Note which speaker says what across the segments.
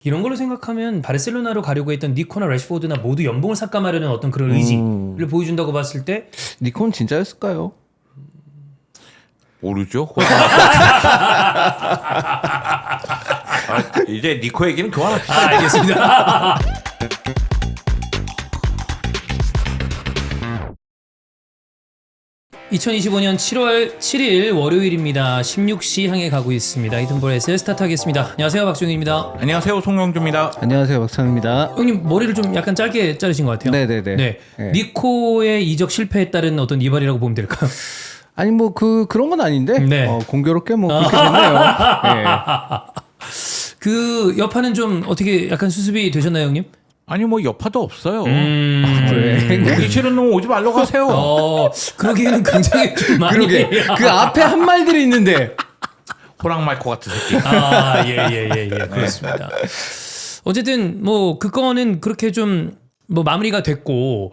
Speaker 1: 이런 걸로 생각하면 바르셀로나로 가려고 했던 니코나 래시포드나 모두 연봉을 삭감하려는 어떤 그런 의지를 보여준다고 봤을 때
Speaker 2: 니콘 진짜였을까요?
Speaker 3: 모르죠. 이제 니코 얘기는 그만합시다.
Speaker 1: 알겠습니다. (2025년 7월 7일) 월요일입니다. 16시 향해 가고 있습니다. 히든볼에서 스타트 하겠습니다. 안녕하세요, 박종윤입니다.
Speaker 3: 안녕하세요, 송영주입니다.
Speaker 2: 안녕하세요, 박찬입니다.
Speaker 1: 형님 머리를 좀 약간 짧게 자르신 것 같아요.
Speaker 2: 네네네.
Speaker 1: 네.
Speaker 2: 네.
Speaker 1: 니코의 이적 실패에 따른 어떤 이발이라고 보면 될까요?
Speaker 2: 아니 뭐 그런 건 아닌데
Speaker 1: 네.
Speaker 2: 공교롭게 뭐 그렇게 됐네요. 네.
Speaker 1: 그 여파는 좀 어떻게 약간 수습이 되셨나요, 형님?
Speaker 3: 아니 뭐 여파도 없어요.
Speaker 2: 그래.
Speaker 3: 오기 싫은 놈 오지 말라고 하세요.
Speaker 1: 그러기에는 굉장히 좀 많이.
Speaker 2: 그러게 그 앞에 한 말들이 있는데
Speaker 3: 호랑말코 같은 새끼.
Speaker 1: 예, 그렇습니다. 어쨌든 뭐 그 건은 그렇게 좀 뭐 마무리가 됐고,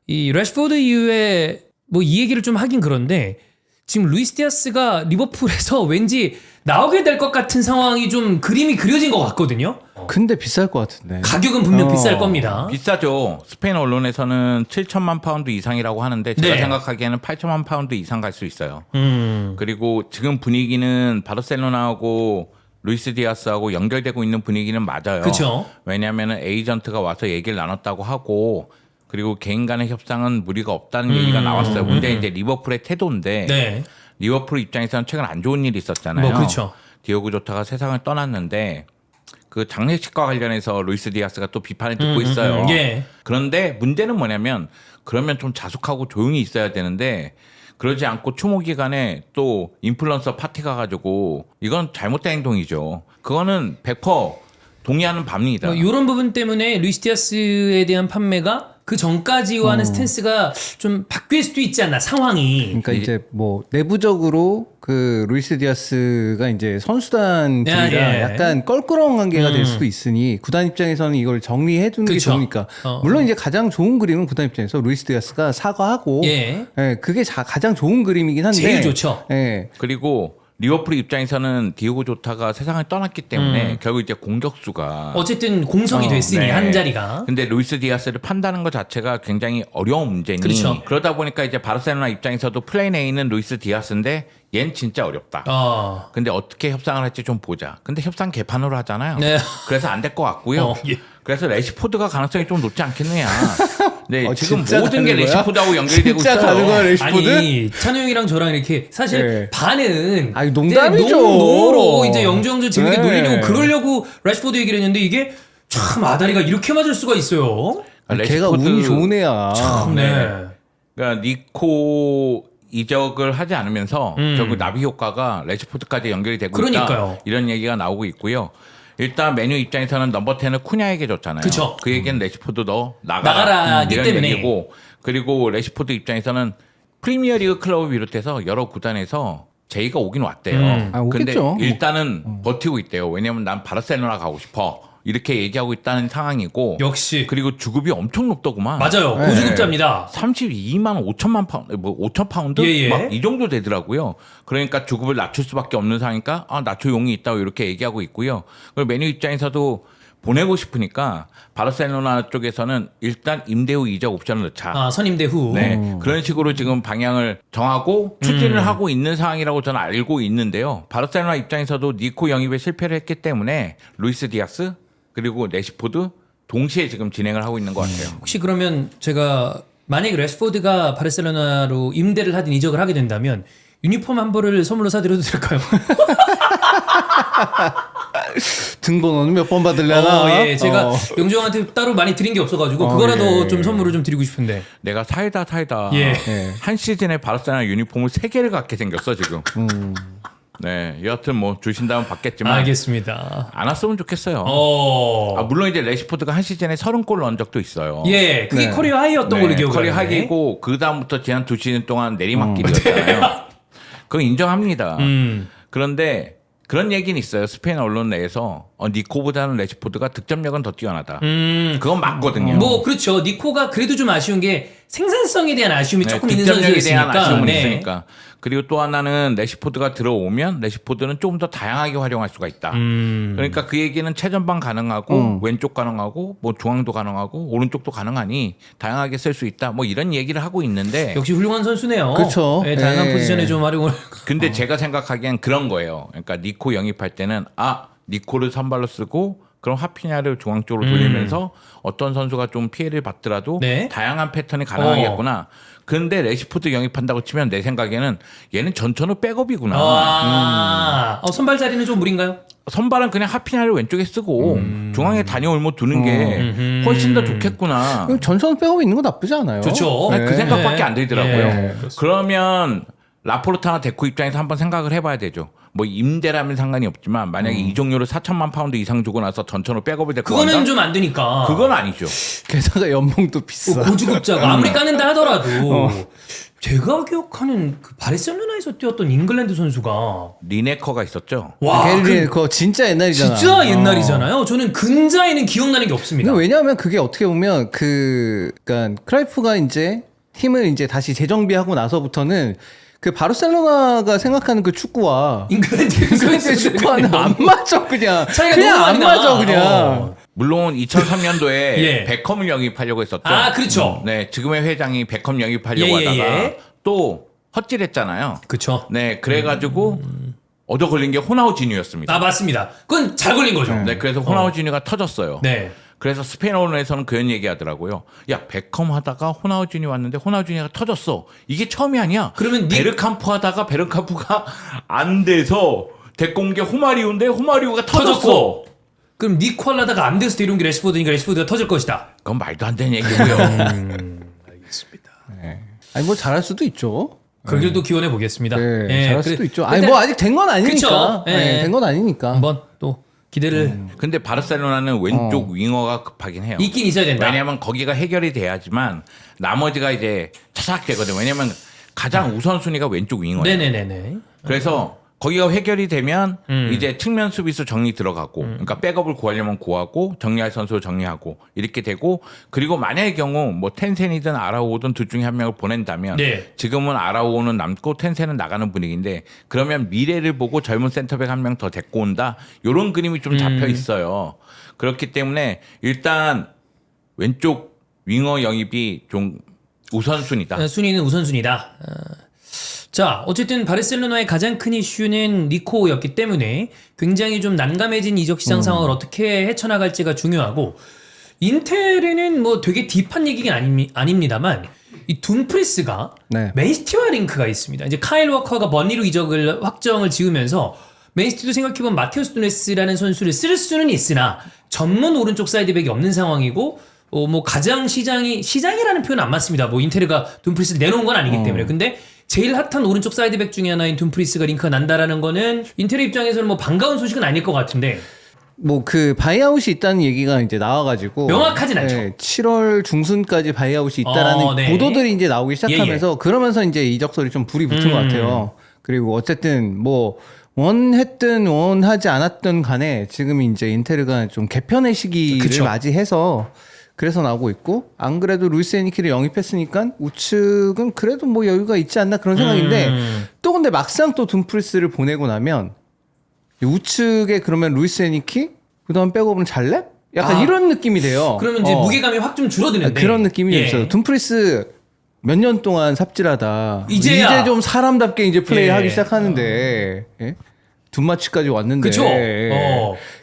Speaker 1: 이 래시포드 이후에 뭐 이 얘기를 좀 하긴 그런데 지금 루이스 디아스가 리버풀에서 왠지 나오게 될 것 같은 상황이 좀 그림이 그려진 것 같거든요.
Speaker 2: 근데 비쌀 것 같은데.
Speaker 1: 가격은 분명 비쌀 겁니다.
Speaker 3: 비싸죠. 스페인 언론에서는 7천만 파운드 이상이라고 하는데 제가
Speaker 1: 네.
Speaker 3: 생각하기에는 8천만 파운드 이상 갈 수 있어요.
Speaker 1: 음.
Speaker 3: 그리고 지금 분위기는 바르셀로나하고 루이스 디아스하고 연결되고 있는 분위기는 맞아요.
Speaker 1: 그쵸.
Speaker 3: 왜냐하면 에이전트가 와서 얘기를 나눴다고 하고, 그리고 개인 간의 협상은 무리가 없다는 얘기가 나왔어요. 문제 이제 리버풀의 태도인데,
Speaker 1: 네.
Speaker 3: 리버풀 입장에서는 최근 안 좋은 일이 있었잖아요.
Speaker 1: 뭐 그렇죠.
Speaker 3: 디오고 조타가 세상을 떠났는데 그 장례식과 관련해서 루이스 디아스가 또 비판을 듣고 있어요.
Speaker 1: 예.
Speaker 3: 그런데 문제는 뭐냐면, 그러면 좀 자숙하고 조용히 있어야 되는데 그러지 않고 추모 기간에 또 인플루언서 파티 가가지고, 이건 잘못된 행동이죠. 그거는 100% 동의하는 바입니다.
Speaker 1: 뭐 이런 부분 때문에 루이스 디아스에 대한 판매가 그 전까지와는 스탠스가 좀 바뀔 수도 있지 않나, 상황이.
Speaker 2: 그러니까 이제 뭐 내부적으로 그 루이스 디아스가 이제 선수단끼리가
Speaker 1: 예.
Speaker 2: 약간 껄끄러운 관계가 될 수도 있으니 구단 입장에서는 이걸 정리해 두는 게
Speaker 1: 그쵸.
Speaker 2: 좋으니까.
Speaker 1: 어.
Speaker 2: 물론 이제 가장 좋은 그림은 구단 입장에서 루이스 디아스가 사과하고
Speaker 1: 예.
Speaker 2: 그게 가장 좋은 그림이긴 한데
Speaker 1: 제일 좋죠.
Speaker 2: 예.
Speaker 3: 그리고 리버풀 입장에서는 디오고 조타가 세상을 떠났기 때문에 결국 이제 공격수가
Speaker 1: 어쨌든 공석이 됐으니
Speaker 3: 네.
Speaker 1: 한 자리가.
Speaker 3: 근데 루이스 디아스를 판다는 것 자체가 굉장히 어려운 문제니,
Speaker 1: 그렇죠.
Speaker 3: 그러다 보니까 이제 바르셀로나 입장에서도 플레인 A는 루이스 디아스인데 얜 진짜 어렵다. 근데 어떻게 협상을 할지 좀 보자. 근데 협상 개판으로 하잖아요.
Speaker 1: 네.
Speaker 3: 그래서 안 될 것 같고요.
Speaker 1: 예.
Speaker 3: 그래서 래시포드가 가능성이 좀 높지 않겠느냐. 네, 지금
Speaker 2: 진짜
Speaker 3: 모든 게
Speaker 2: 가는 거야?
Speaker 3: 래시포드하고 연결이 되고
Speaker 2: 진짜
Speaker 3: 있어요.
Speaker 2: 가는 거야, 래시포드?
Speaker 1: 아니 찬우 형이랑 저랑 이렇게 사실
Speaker 2: 네.
Speaker 1: 반은
Speaker 2: 아니, 농담이죠.
Speaker 1: 이제 농으로 이제 영정들 재밌게
Speaker 2: 네.
Speaker 1: 놀리려고 그러려고 래시포드 얘기를 했는데, 이게 참 아다리가 이렇게 맞을 수가 있어요.
Speaker 2: 걔가 운이 좋은 애야.
Speaker 1: 네.
Speaker 3: 그러니까 니코 이적을 하지 않으면서 결국 나비 효과가 래시포드까지 연결이 되고
Speaker 1: 그러니까요.
Speaker 3: 있다. 이런 얘기가 나오고 있고요. 일단 메뉴 입장에서는 넘버 10을 쿠냐에게 줬잖아요.
Speaker 1: 그쵸.
Speaker 3: 그 얘기는 래시포드 너
Speaker 1: 나가라기
Speaker 3: 이런
Speaker 1: 때문에.
Speaker 3: 얘기고, 그리고 래시포드 입장에서는 프리미어리그 클럽을 비롯해서 여러 구단에서 제의가 오긴 왔대요.
Speaker 2: 아,
Speaker 3: 근데
Speaker 2: 오겠죠.
Speaker 3: 일단은 버티고 있대요. 왜냐면 난 바르셀로나 가고 싶어. 이렇게 얘기하고 있다는 상황이고,
Speaker 1: 역시
Speaker 3: 그리고 주급이 엄청 높더구만.
Speaker 1: 맞아요.
Speaker 2: 네.
Speaker 1: 고주급자입니다.
Speaker 3: 32만 5천만 파운드, 뭐 5천 파운드,
Speaker 1: 예.
Speaker 3: 막 이 정도 되더라고요. 그러니까 주급을 낮출 수밖에 없는 상황이니까 낮출 용이 있다고 이렇게 얘기하고 있고요. 그리고 메뉴 입장에서도 보내고 싶으니까 바르셀로나 쪽에서는 일단 임대 후 이적 옵션을 넣자.
Speaker 1: 선임대 후.
Speaker 3: 네, 그런 식으로 지금 방향을 정하고 추진을 하고 있는 상황이라고 저는 알고 있는데요. 바르셀로나 입장에서도 니코 영입에 실패를 했기 때문에 루이스 디아스 그리고 래시포드 동시에 지금 진행을 하고 있는 것 같아요.
Speaker 1: 혹시 그러면 제가 만약에 래시포드가 바르셀로나로 임대를 하든 이적을 하게 된다면 유니폼 한 벌을 선물로 사드려도 될까요?
Speaker 2: 등번호는 몇 번 받으려나?
Speaker 1: 예, 제가 영주 형한테 따로 많이 드린 게 없어가지고 그거라도
Speaker 2: 예.
Speaker 1: 좀 선물을 좀 드리고 싶은데.
Speaker 3: 내가 살다
Speaker 1: 예.
Speaker 3: 한 시즌에 바르셀로나 유니폼을 3개를 갖게 생겼어 지금. 네, 여하튼 뭐 주신다면 받겠지만
Speaker 1: 알겠습니다.
Speaker 3: 안 왔으면 좋겠어요. 물론 이제 래시포드가 한 시즌에 30골 넣은 적도 있어요.
Speaker 1: 예, 그게
Speaker 2: 네.
Speaker 1: 커리어 하이였던 걸로 기억하는데.
Speaker 3: 커리어 하기고 그 다음부터 지난 2시즌 동안 내리막길이었잖아요. 그거 인정합니다. 그런데 그런 얘기는 있어요. 스페인 언론 내에서 니코보다는 레시포드가 득점력은 더 뛰어나다. 그건 맞거든요.
Speaker 1: 뭐 그렇죠. 니코가 그래도 좀 아쉬운 게 생산성에 대한 아쉬움이 조금 있는
Speaker 3: 득점력에 대한
Speaker 1: 선수였으니까.
Speaker 3: 아쉬움은
Speaker 1: 네.
Speaker 3: 있으니까. 그리고 또 하나는 레시포드가 들어오면 레시포드는 좀 더 다양하게 활용할 수가 있다. 그러니까 그 얘기는 최전방 가능하고 왼쪽 가능하고 뭐 중앙도 가능하고 오른쪽도 가능하니 다양하게 쓸 수 있다. 뭐 이런 얘기를 하고 있는데
Speaker 1: 역시 훌륭한 선수네요.
Speaker 2: 그렇죠.
Speaker 1: 네, 다양한
Speaker 2: 네.
Speaker 1: 포지션에 좀 활용을.
Speaker 3: 근데 제가 생각하기엔 그런 거예요. 그러니까 니코 영입할 때는 니코를 선발로 쓰고 그럼 하피냐를 중앙 쪽으로 돌리면서 어떤 선수가 좀 피해를 받더라도
Speaker 1: 네.
Speaker 3: 다양한 패턴이 가능하겠구나. 근데 레시포드 영입한다고 치면 내 생각에는 얘는 전천후 백업이구나.
Speaker 1: 선발 자리는 좀 무리인가요?
Speaker 3: 선발은 그냥 하피냐를 왼쪽에 쓰고 중앙에 다니 올모 두는 게 훨씬 더 좋겠구나.
Speaker 2: 전선 백업이 있는 건 나쁘지 않아요.
Speaker 1: 좋죠.
Speaker 3: 그 생각밖에 안 들더라고요.
Speaker 1: 네,
Speaker 3: 그러면 라포르타나 데코 입장에서 한번 생각을 해봐야 되죠. 뭐 임대라면 상관이 없지만 만약에 이적료를 4천만 파운드 이상 주고 나서 전천후 백업을 데리고
Speaker 1: 그거는
Speaker 3: 간다?
Speaker 1: 좀 안 되니까.
Speaker 3: 그건 아니죠.
Speaker 2: 게다가 연봉도 비싸.
Speaker 1: 고주급자가 아무리 까는다 하더라도 제가 기억하는 그 바르셀로나에서 뛰었던 잉글랜드 선수가
Speaker 3: 리네커가 있었죠.
Speaker 1: 와,
Speaker 2: 게리 그거 진짜 옛날이잖아.
Speaker 1: 진짜 옛날이잖아요. 저는 근자에는 기억나는 게 없습니다.
Speaker 2: 근데 왜냐하면 그게 어떻게 보면 그러니까 크라이프가 이제 팀을 이제 다시 재정비하고 나서부터는 그 바르셀로나가 생각하는 그 축구와 잉글랜드의 축구와는 안 맞아 그냥.
Speaker 1: 차이가
Speaker 2: 그냥
Speaker 1: 너무
Speaker 2: 안
Speaker 1: 많이
Speaker 2: 맞아
Speaker 1: 나.
Speaker 2: 그냥.
Speaker 3: 물론 2003년도에
Speaker 1: 예.
Speaker 3: 베컴을 영입하려고 했었죠.
Speaker 1: 그렇죠.
Speaker 3: 네, 지금의 회장이 베컴 영입하려고
Speaker 1: 예, 예,
Speaker 3: 하다가
Speaker 1: 예.
Speaker 3: 또 헛질했잖아요.
Speaker 1: 그렇죠.
Speaker 3: 네, 그래가지고 얻어 걸린 게 호나우지뉴였습니다.
Speaker 1: 맞습니다. 그건 잘 걸린 거죠.
Speaker 3: 네, 그래서 호나우지뉴가 터졌어요.
Speaker 1: 네.
Speaker 3: 그래서 스페인 언론에서는 그런 얘기하더라고요. 야, 베컴 하다가 호나우지뉴 왔는데 호나우지뉴가 터졌어. 이게 처음이 아니야.
Speaker 1: 그러면
Speaker 3: 베르캄프 하다가 베르캄프가 안 돼서 데리고 온 게 호마리우인데 호마리우가 터졌어.
Speaker 1: 그럼 니코 하려다가 안 돼서 데려온 게 레시포드니까 레시포드가 터질 것이다.
Speaker 3: 그건 말도 안 되는 얘기고요.
Speaker 1: 알겠습니다.
Speaker 2: 아니 뭐 잘할 수도 있죠.
Speaker 1: 그 길도 기원해 보겠습니다.
Speaker 2: 네,
Speaker 1: 예,
Speaker 2: 잘할
Speaker 1: 그래-
Speaker 2: 수도 있죠.
Speaker 1: 근데
Speaker 2: 아니 뭐 아직 된 건 아니니까.
Speaker 1: 그쵸. 예.
Speaker 2: 된 건 아니니까.
Speaker 1: 한번 또 기대를
Speaker 3: 근데 바르셀로나는 왼쪽 윙어가 급하긴 해요.
Speaker 1: 있긴 있어야 된다.
Speaker 3: 왜냐하면 거기가 해결이 돼야지만 나머지가 이제 차삭 되거든. 왜냐하면 가장 우선순위가 왼쪽 윙어예요.
Speaker 1: 네네네네.
Speaker 3: 그래서 거기가 해결이 되면 이제 측면 수비수 정리 들어가고 그러니까 백업을 구하려면 구하고 정리할 선수 정리하고 이렇게 되고 그리고 만약의 경우 뭐 텐센이든 아라오든 둘 중에 한 명을 보낸다면
Speaker 1: 네.
Speaker 3: 지금은 아라오는 남고 텐센은 나가는 분위기인데 그러면 미래를 보고 젊은 센터백 한 명 더 데리고 온다 이런 그림이 좀 잡혀 있어요. 그렇기 때문에 일단 왼쪽 윙어 영입이 좀 우선순위다.
Speaker 1: 순위는 우선순위다. 자, 어쨌든 바르셀로나의 가장 큰 이슈는 니코였기 때문에 굉장히 좀 난감해진 이적 시장 상황을 어떻게 헤쳐나갈지가 중요하고 인텔에는 뭐 되게 딥한 얘기가 아닙니다만 이 둠프리스가
Speaker 2: 네.
Speaker 1: 맨시티와 링크가 있습니다. 이제 카일 워커가 번리로 이적을 확정을 지으면서 맨시티도 생각해보면 마테우스 누네스라는 선수를 쓸 수는 있으나 전문 오른쪽 사이드백이 없는 상황이고 뭐 가장 시장이라는 표현은 안 맞습니다. 뭐 인테르가 둠프리스를 내놓은 건 아니기 때문에 근데 제일 핫한 오른쪽 사이드백 중에 하나인 둠프리스가 링크가 난다라는 거는 인테르 입장에서는 뭐 반가운 소식은 아닐 것 같은데
Speaker 2: 뭐 그 바이아웃이 있다는 얘기가 이제 나와가지고
Speaker 1: 명확하진 않죠.
Speaker 2: 7월 중순까지 바이아웃이 있다라는
Speaker 1: 네.
Speaker 2: 보도들이 이제 나오기 시작하면서 그러면서 이제 이적설이 좀 불이 붙은 것 같아요. 그리고 어쨌든 뭐 원했든 원하지 않았든 간에 지금 이제 인테르가 좀 개편의 시기를
Speaker 1: 그쵸.
Speaker 2: 맞이해서 그래서 나오고 있고 안 그래도 루이스 에니키를 영입했으니까 우측은 그래도 뭐 여유가 있지 않나 그런 생각인데 또 근데 막상 또 둠프리스를 보내고 나면 우측에 그러면 루이스 에니키 그다음 백업은 잘래? 약간 이런 느낌이 돼요.
Speaker 1: 그러면 이제 무게감이 확 좀 줄어드는데
Speaker 2: 그런 느낌이
Speaker 1: 예.
Speaker 2: 있어요. 둠프리스 몇 년 동안 삽질하다
Speaker 1: 이제야.
Speaker 2: 이제 좀 사람답게 이제 플레이하기
Speaker 1: 예.
Speaker 2: 시작하는데 예? 둠마치까지 왔는데
Speaker 1: 그쵸?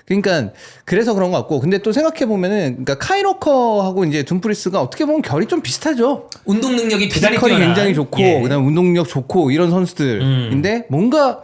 Speaker 2: 그러니까 그래서 그런 것 같고 근데 또 생각해 보면은 그러니까 카이로커하고 이제 둠프리스가 어떻게 보면 결이 좀 비슷하죠.
Speaker 1: 운동 능력이 대단히
Speaker 2: 피지컬이
Speaker 1: 뛰어난
Speaker 2: 굉장히 좋고
Speaker 1: 예.
Speaker 2: 그다음 운동력 좋고 이런 선수들인데 뭔가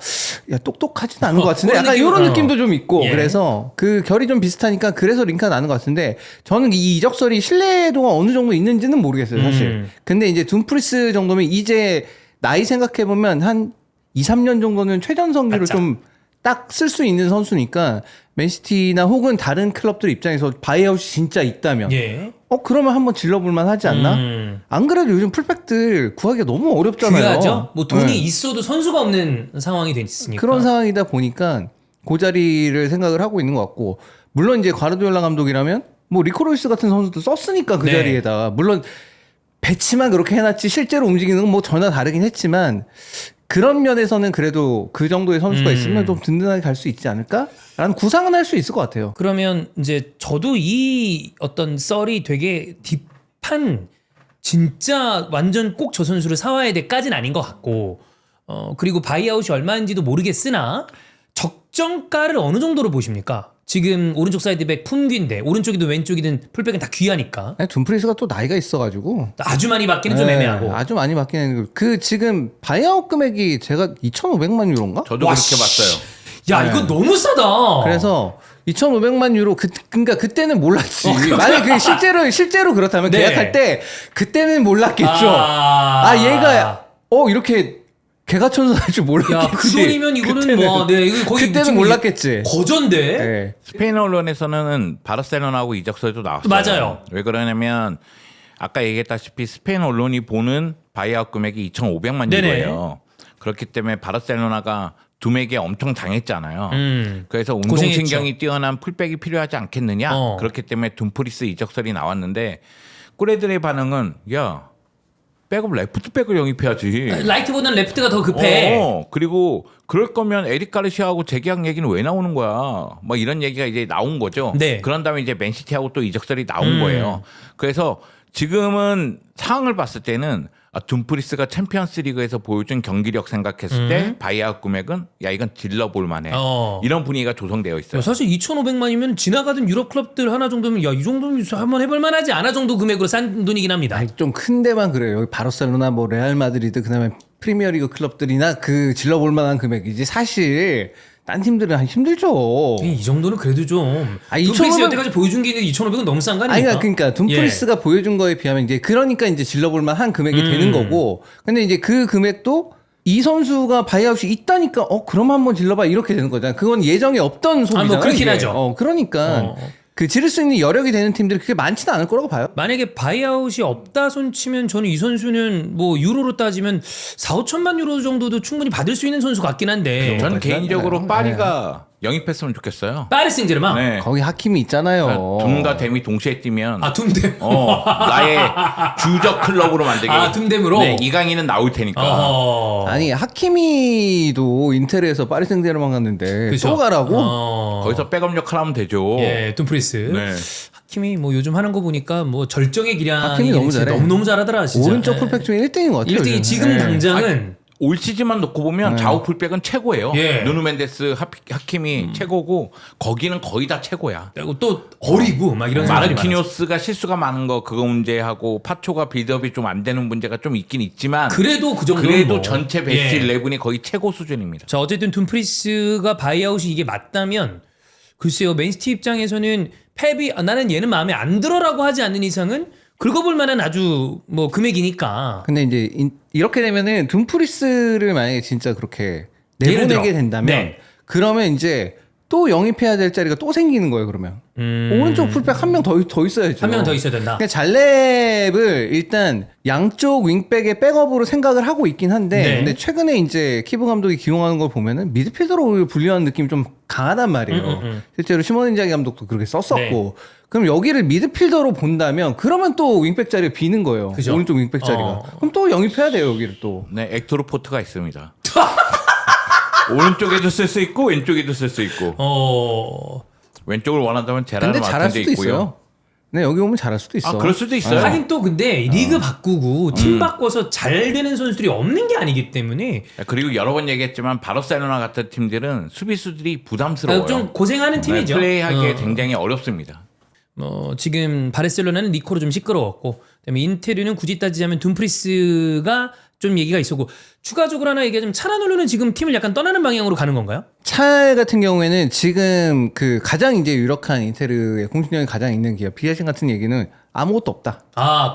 Speaker 2: 야 똑똑하지는 않은 것 같은데
Speaker 1: 그런
Speaker 2: 약간
Speaker 1: 느낌,
Speaker 2: 이런 느낌도 좀 있고
Speaker 1: 예.
Speaker 2: 그래서 그 결이 좀 비슷하니까 그래서 링크가 나는 것 같은데 저는 이 이적설이 신뢰도가 어느 정도 있는지는 모르겠어요 사실. 근데 이제 둠프리스 정도면 이제 나이 생각해 보면 한 2, 3년 정도는 최전성기로
Speaker 1: 맞자.
Speaker 2: 좀 딱 쓸 수 있는 선수니까 맨시티나 혹은 다른 클럽들 입장에서 바이아웃이 진짜 있다면
Speaker 1: 예.
Speaker 2: 그러면 한번 질러볼만 하지 않나? 안 그래도 요즘 풀백들 구하기가 너무 어렵잖아요.
Speaker 1: 귀하죠. 뭐 돈이
Speaker 2: 네.
Speaker 1: 있어도 선수가 없는 상황이 됐으니까.
Speaker 2: 그런 상황이다 보니까 그 자리를 생각을 하고 있는 것 같고 물론 이제 과르디올라 감독이라면 뭐 리코 루이스 같은 선수도 썼으니까 그
Speaker 1: 네.
Speaker 2: 자리에다 물론 배치만 그렇게 해놨지 실제로 움직이는 건 뭐 전혀 다르긴 했지만 그런 면에서는 그래도 그 정도의 선수가 있으면 좀 든든하게 갈 수 있지 않을까라는 구상은 할 수 있을 것 같아요.
Speaker 1: 그러면 이제 저도 이 어떤 썰이 되게 딥한 진짜 완전 꼭 저 선수를 사와야 돼까지는 아닌 것 같고 그리고 바이아웃이 얼마인지도 모르겠으나 적정가를 어느 정도로 보십니까? 지금 오른쪽 사이드백 품귀인데 오른쪽이든 왼쪽이든 풀백은 다 귀하니까
Speaker 2: 둠프리스가 또 나이가 있어가지고
Speaker 1: 아주 많이 받기는 좀
Speaker 2: 네,
Speaker 1: 애매하고
Speaker 2: 아주 많이 바뀌는 그 지금 바이아웃 금액이 제가 2,500만 유로인가?
Speaker 3: 저도
Speaker 1: 와,
Speaker 3: 그렇게 봤어요.
Speaker 1: 야 이거 너무 싸다.
Speaker 2: 그래서 2,500만 유로 그러니까 그때는 몰랐지. 만약 그 실제로 그렇다면
Speaker 1: 네.
Speaker 2: 계약할 때 그때는 몰랐겠죠. 얘가 이렇게 개가천선 할 줄 몰랐겠지.
Speaker 1: 야, 그 돈이면 이거는 뭐, 네, 이거 거의
Speaker 2: 그때는
Speaker 1: 지금
Speaker 2: 몰랐겠지.
Speaker 1: 거전데.
Speaker 2: 네.
Speaker 3: 스페인 언론에서는 바르셀로나하고 이적설도 나왔어요.
Speaker 1: 맞아요.
Speaker 3: 왜 그러냐면 아까 얘기했다시피 스페인 언론이 보는 바이아웃 금액이 2,500만
Speaker 1: 네네.
Speaker 3: 유로예요. 그렇기 때문에 바르셀로나가 둠에게 엄청 당했잖아요. 그래서
Speaker 1: 고생했죠.
Speaker 3: 운동신경이 뛰어난 풀백이 필요하지 않겠느냐. 그렇기 때문에 둠프리스 이적설이 나왔는데 꿀애들의 반응은 야 백업 레프트백을 영입해야지.
Speaker 1: 라이트보다는 레프트가 더 급해.
Speaker 3: 그리고 그럴 거면 에릭 가르시아하고 재계약 얘기는 왜 나오는 거야? 뭐 이런 얘기가 이제 나온 거죠.
Speaker 1: 네.
Speaker 3: 그런 다음에 이제 맨시티하고 또 이적설이 나온 거예요. 그래서 지금은 상황을 봤을 때는 둠프리스가 챔피언스 리그에서 보여준 경기력 생각했을 때 바이아웃 금액은 야 이건 질러볼 만해. 이런 분위기가 조성되어 있어요.
Speaker 1: 야, 사실 2,500만이면 지나가던 유럽 클럽들 하나 정도면 야 이 정도면 한번 해볼 만하지 않아 정도 금액으로 싼 돈이긴 합니다.
Speaker 2: 좀 큰 데만 그래요. 여기 바르셀로나 뭐 레알 마드리드 그다음에 프리미어리그 클럽들이나 그 질러볼 만한 금액이지 사실 딴 팀들은 힘들죠.
Speaker 1: 이 정도는 그래도 좀.
Speaker 2: 아,
Speaker 1: 둠프리스
Speaker 2: 2,500
Speaker 1: 여태까지 보여준 게 2,500은 너무 싼 거 아닙니까?
Speaker 2: 그러니까 둠프리스가 보여준 거에 비하면 이제 그러니까 이제 질러볼 만한 금액이 되는 거고. 근데 이제 그 금액도 이 선수가 바이아웃이 있다니까 그럼 한번 질러봐 이렇게 되는 거잖아. 그건 예정에 없던 소비잖아요.
Speaker 1: 뭐 그렇긴
Speaker 2: 이게.
Speaker 1: 하죠.
Speaker 2: 그러니까 그 지를 수 있는 여력이 되는 팀들이 그렇게 많지는 않을 거라고 봐요.
Speaker 1: 만약에 바이아웃이 없다 손 치면 저는 이 선수는 뭐 유로로 따지면 4,5천만 유로 정도도 충분히 받을 수 있는 선수 같긴 한데.
Speaker 3: 저는
Speaker 2: 그렇긴
Speaker 3: 개인적으로
Speaker 2: 한가요?
Speaker 3: 파리가 영입했으면 좋겠어요.
Speaker 1: 파리 생제르맹.
Speaker 3: 네.
Speaker 2: 거기 하킴이 있잖아요.
Speaker 3: 둠과 댐이 동시에 뛰면
Speaker 1: 둠댐.
Speaker 3: 나의 주적 클럽으로 만들게.
Speaker 1: 둠댐으로.
Speaker 3: 네, 이강인은 나올 테니까.
Speaker 2: 아니 하키미도 인텔에서 파리 생제르맹 갔는데
Speaker 1: 그쵸?
Speaker 2: 또 가라고?
Speaker 3: 거기서 백업 역할 하면 되죠.
Speaker 1: 예, 둠프리스.
Speaker 3: 네.
Speaker 1: 하킴이 뭐 요즘 하는 거 보니까 뭐 절정의 기량이
Speaker 2: 하킴이 너무 잘해.
Speaker 1: 너무 잘하더라 진짜.
Speaker 2: 오른쪽 풀백 중에 1등인 것 같아요.
Speaker 1: 1등이
Speaker 2: 요즘.
Speaker 1: 지금
Speaker 2: 네.
Speaker 1: 당장은
Speaker 3: 올 시즌만 놓고 보면 좌우 풀백은 최고예요.
Speaker 1: 예.
Speaker 3: 누누 멘데스, 하킴이 최고고 거기는 거의 다 최고야.
Speaker 1: 그리고 또 어리고 막 이런 선수들이
Speaker 3: 마르키뇨스가 실수가 많은 거 그거 문제하고 파초가 빌드업이 좀 안 되는 문제가 좀 있긴 있지만
Speaker 1: 그래도 그 정도는
Speaker 3: 그래도
Speaker 1: 뭐.
Speaker 3: 전체 베스트
Speaker 1: 예.
Speaker 3: 11이 거의 최고 수준입니다.
Speaker 1: 자 어쨌든 둠프리스가 바이아웃이 이게 맞다면 글쎄요 맨시티 입장에서는 펩이 나는 얘는 마음에 안 들어라고 하지 않는 이상은 긁어볼 만한 아주 뭐 금액이니까.
Speaker 2: 근데 이제 이렇게 되면은 둠프리스를 만약에 진짜 그렇게
Speaker 1: 예를
Speaker 2: 내보내게
Speaker 1: 들어.
Speaker 2: 된다면
Speaker 1: 네.
Speaker 2: 그러면 이제 또 영입해야 될 자리가 또 생기는 거예요. 그러면 오른쪽 풀백 한 명 더 있어야죠.
Speaker 1: 한 명 더 있어야 된다.
Speaker 2: 그러니까 잘렙을 일단 양쪽 윙백의 백업으로 생각을 하고 있긴 한데
Speaker 1: 네.
Speaker 2: 근데 최근에 이제 키브 감독이 기용하는 걸 보면은 미드필더로 분류하는 느낌이 좀 강하단 말이에요. 실제로 시몬 인자기 감독도 그렇게 썼었고
Speaker 1: 네.
Speaker 2: 그럼 여기를 미드필더로 본다면 그러면 또 윙백 자리가 비는 거예요.
Speaker 1: 그죠.
Speaker 2: 오른쪽 윙백 자리가. 그럼 또 영입해야 돼요 여기를 또.
Speaker 3: 네, 엑토르 포트가 있습니다. 오른쪽에도 쓸 수 있고 왼쪽에도 쓸 수 있고 왼쪽을 원한다면 제라르
Speaker 2: 근데 잘할
Speaker 3: 마틴도
Speaker 2: 수도
Speaker 3: 있고요.
Speaker 2: 있어요. 네 여기 오면 잘할 수도 있어.
Speaker 3: 그럴 수도 있어요.
Speaker 1: 하긴 또 근데 리그 바꾸고 팀 바꿔서 잘 되는 선수들이 없는 게 아니기 때문에
Speaker 3: 그리고 여러 번 얘기했지만 바르셀로나 같은 팀들은 수비수들이 부담스러워요.
Speaker 1: 좀 고생하는 팀이죠.
Speaker 3: 플레이하기에 굉장히 어렵습니다.
Speaker 1: 지금 바르셀로나는 니코로 좀 시끄러웠고 그다음에 인테르는 굳이 따지자면 둠프리스가 좀 얘기가 있었고 추가적으로 하나 얘기하자면 차라놀로는 지금 팀을 약간 떠나는 방향으로 가는 건가요?
Speaker 2: 찰 같은 경우에는 지금 그 가장 이제 유력한 인테르의 공신력이 가장 있는 기업 비아신 같은 얘기는 아무것도 없다.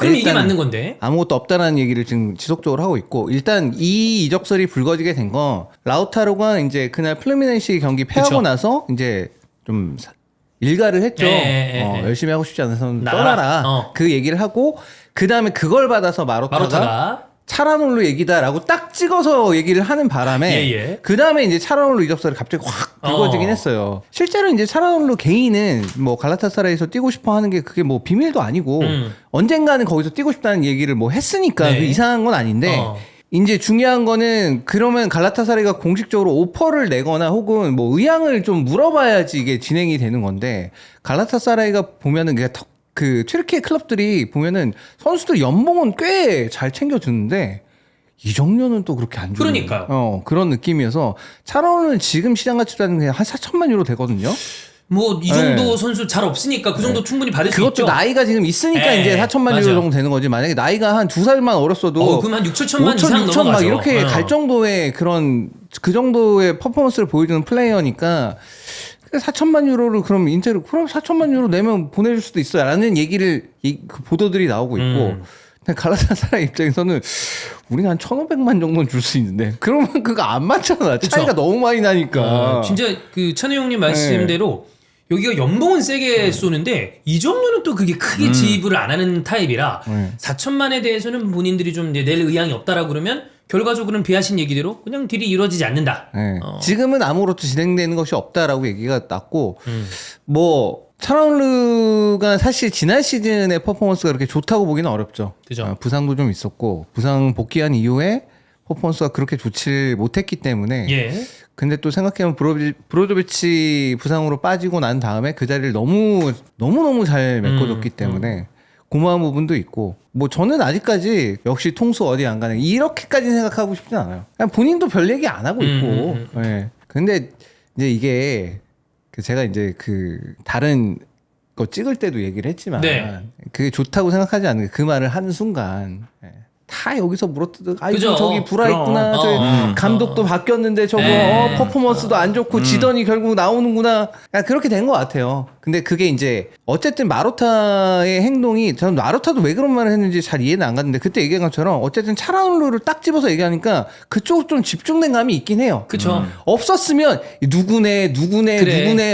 Speaker 1: 그럼 이게
Speaker 2: 일단
Speaker 1: 맞는 건데.
Speaker 2: 아무것도 없다라는 얘기를 지금 지속적으로 하고 있고 일단 이 이적설이 불거지게 된 건 라우타로가 이제 그날 플루미넨시 경기 패하고
Speaker 1: 그쵸.
Speaker 2: 나서 이제 좀 일가를 했죠. 열심히 하고 싶지 않아서
Speaker 1: 나가라.
Speaker 2: 떠나라. 그 얘기를 하고 그 다음에 그걸 받아서 마로타가 차라놀로 얘기다라고 딱 찍어서 얘기를 하는 바람에
Speaker 1: 예.
Speaker 2: 그 다음에 이제 차라놀로 이적설이 갑자기 확 불거지긴 했어요. 실제로 이제 차라놀로 개인은 뭐 갈라타사라에서 뛰고 싶어 하는 게 그게 뭐 비밀도 아니고 언젠가는 거기서 뛰고 싶다는 얘기를 뭐 했으니까
Speaker 1: 네.
Speaker 2: 그 이상한 건 아닌데 이제 중요한 거는 그러면 갈라타사라이가 공식적으로 오퍼를 내거나 혹은 뭐 의향을 좀 물어봐야지 이게 진행이 되는 건데 갈라타사라이가 보면은 그 튀르키예 클럽들이 보면은 선수들 연봉은 꽤 잘 챙겨주는데 이적료는 또 그렇게 안 주는
Speaker 1: 그러니까요.
Speaker 2: 그런 느낌이어서 차라오는 지금 시장 가치라는 게 한 4천만 유로 되거든요.
Speaker 1: 뭐 이 정도 선수 잘 없으니까 그 정도 충분히 받을 수 있죠.
Speaker 2: 그것도 나이가 지금 있으니까
Speaker 1: 네,
Speaker 2: 이제 4천만
Speaker 1: 맞아요.
Speaker 2: 유로 정도 되는 거지. 만약에 나이가 한 2살만 어렸어도
Speaker 1: 그럼 한 6, 7천만
Speaker 2: 5천,
Speaker 1: 이상
Speaker 2: 6천
Speaker 1: 넘어가죠.
Speaker 2: 막 이렇게 갈 정도의 그 정도의 퍼포먼스를 보여주는 플레이어니까 4천만 유로를 그럼 인테를 그럼 4천만 유로 내면 보내줄 수도 있어라는 얘기를 그 보도들이 나오고 있고 근데 갈라타사라이 입장에서는 우리는 한 1,500만 정도는 줄 수 있는데 그러면 그거 안 맞잖아. 차이가 너무 많이 나니까.
Speaker 1: 진짜 그 찬우 형님 말씀대로 여기가 연봉은 세게 쏘는데 이적료는 또 그게 크게 지불을 안 하는 타입이라 4천만에 대해서는 본인들이 좀 이제 낼 의향이 없다라고 그러면 결과적으로는 비하신 얘기대로 그냥 딜이 이루어지지 않는다.
Speaker 2: 네. 지금은 아무것도 진행되는 것이 없다라고 얘기가 났고 뭐 차라울루가 사실 지난 시즌의 퍼포먼스가 그렇게 좋다고 보기는 어렵죠.
Speaker 1: 그죠.
Speaker 2: 부상도 좀 있었고 부상 복귀한 이후에 퍼포먼스가 그렇게 좋지 못했기 때문에
Speaker 1: 예.
Speaker 2: 근데 또 생각해보면 브로조비치 부상으로 빠지고 난 다음에 그 자리를 너무너무 잘 메꿔줬기 때문에 고마운 부분도 있고 뭐 저는 아직까지 역시 통수 어디 안 가는 이렇게까지 생각하고 싶진 않아요. 그냥 본인도 별 얘기 안 하고 있고. 예. 근데 이제 이게 제가 이제 그 다른 거 찍을 때도 얘기를 했지만
Speaker 1: 네.
Speaker 2: 그게 좋다고 생각하지 않는 게 그 말을 하는 순간 다 여기서 물어뜯고 아이고
Speaker 1: 그죠.
Speaker 2: 저기 불화 있구나 저기 감독도 바뀌었는데 저거 퍼포먼스도 안 좋고 지더니 결국 나오는구나 그냥 그렇게 된 것 같아요. 근데 그게 이제 어쨌든 마로타의 행동이 저는 마로타도 왜 그런 말을 했는지 잘 이해는 안 갔는데 그때 얘기한 것처럼 어쨌든 차라울루를 딱 집어서 얘기하니까 그쪽 좀 집중된 감이 있긴 해요.
Speaker 1: 그쵸.
Speaker 2: 없었으면 누구네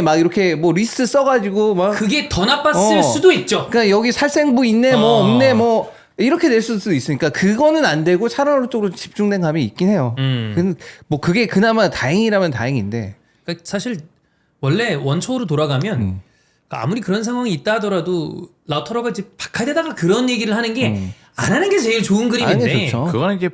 Speaker 2: 막 이렇게 뭐 리스트 써가지고 막
Speaker 1: 그게 더 나빴을 수도 있죠.
Speaker 2: 그러니까 여기 살생부 있네 뭐 없네 뭐 이렇게 될 수도 있으니까 그거는 안 되고 차라리 쪽으로 집중된 감이 있긴 해요. 근데 뭐 그게 그나마 다행이라면 다행인데.
Speaker 1: 그러니까 사실 원래 원초로 돌아가면 그러니까 아무리 그런 상황이 있다 하더라도 라우타로가 이제 바카데다가 그런 얘기를 하는 게 안 하는 게 제일 좋은 그림인데.
Speaker 3: 그거는 이제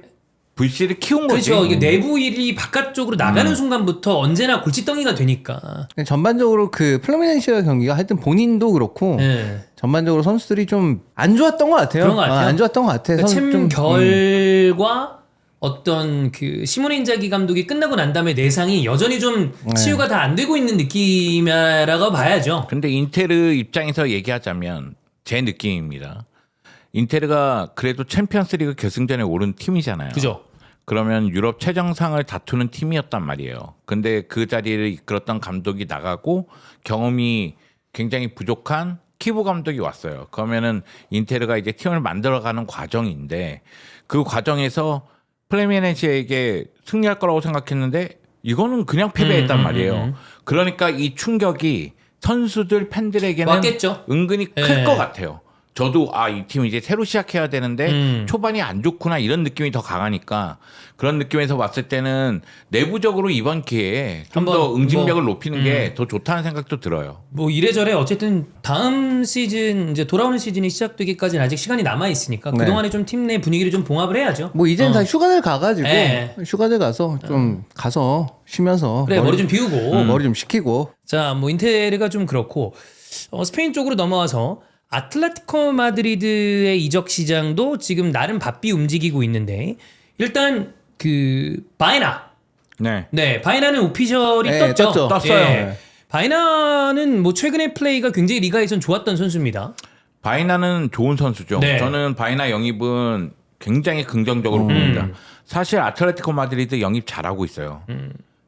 Speaker 3: VC를 키운 거지.
Speaker 1: 그렇죠. 이게 내부 일이 바깥쪽으로 나가는 순간부터 언제나 골칫덩이가 되니까.
Speaker 2: 전반적으로 그 플루미넨시아 경기가 하여튼 본인도 그렇고
Speaker 1: 네.
Speaker 2: 전반적으로 선수들이 좀 안 좋았던 것 같아요.
Speaker 1: 그런 것 같아요.
Speaker 2: 안 좋았던 것 같아요.
Speaker 1: 그러니까 챔결과 어떤 그 시모네 인자기 감독이 끝나고 난 다음에 내상이 여전히 좀 치유가 다 안 되고 있는 느낌이라고 봐야죠.
Speaker 3: 근데 인테르 입장에서 얘기하자면 제 느낌입니다. 인테르가 그래도 챔피언스리그 결승전에 오른 팀이잖아요.
Speaker 1: 그죠?
Speaker 3: 그러면 유럽 최정상을 다투는 팀이었단 말이에요. 근데 그 자리를 이끌었던 감독이 나가고 경험이 굉장히 부족한 키부 감독이 왔어요. 그러면은 인테르가 이제 팀을 만들어가는 과정인데 그 과정에서 플레미네시에게 승리할 거라고 생각했는데 이거는 그냥 패배했단 말이에요. 그러니까 이 충격이 선수들 팬들에게는
Speaker 1: 왔겠죠.
Speaker 3: 은근히 클 것 같아요. 저도 이 팀 이제 새로 시작해야 되는데 초반이 안 좋구나 이런 느낌이 더 강하니까 그런 느낌에서 봤을 때는 내부적으로 이번 기회에 좀 더 응징력을 높이는 게 더 좋다는 생각도 들어요.
Speaker 1: 뭐 이래저래 어쨌든 다음 시즌 이제 돌아오는 시즌이 시작되기까지는 아직 시간이 남아 있으니까 그 동안에 좀 팀 내 분위기를 좀 봉합을 해야죠.
Speaker 2: 뭐 이제는 다 휴가들 가가지고
Speaker 1: 네.
Speaker 2: 휴가들 가서 좀 가서 쉬면서
Speaker 1: 그래 머리 좀 비우고.
Speaker 2: 머리 좀 식히고
Speaker 1: 자, 뭐 인테르가 좀 그렇고 스페인 쪽으로 넘어와서 아틀레티코 마드리드의 이적 시장도 지금 나름 바삐 움직이고 있는데 일단 그 바이나 네 바이나는 오피셜이
Speaker 2: 네,
Speaker 1: 떴죠.
Speaker 3: 떴어요.
Speaker 1: 예. 바이나는 뭐 최근의 플레이가 굉장히 리가에선 좋았던 선수입니다.
Speaker 3: 바이나는 좋은 선수죠.
Speaker 1: 네.
Speaker 3: 저는 바이나 영입은 굉장히 긍정적으로 봅니다. 사실 아틀레티코 마드리드 영입 잘하고 있어요.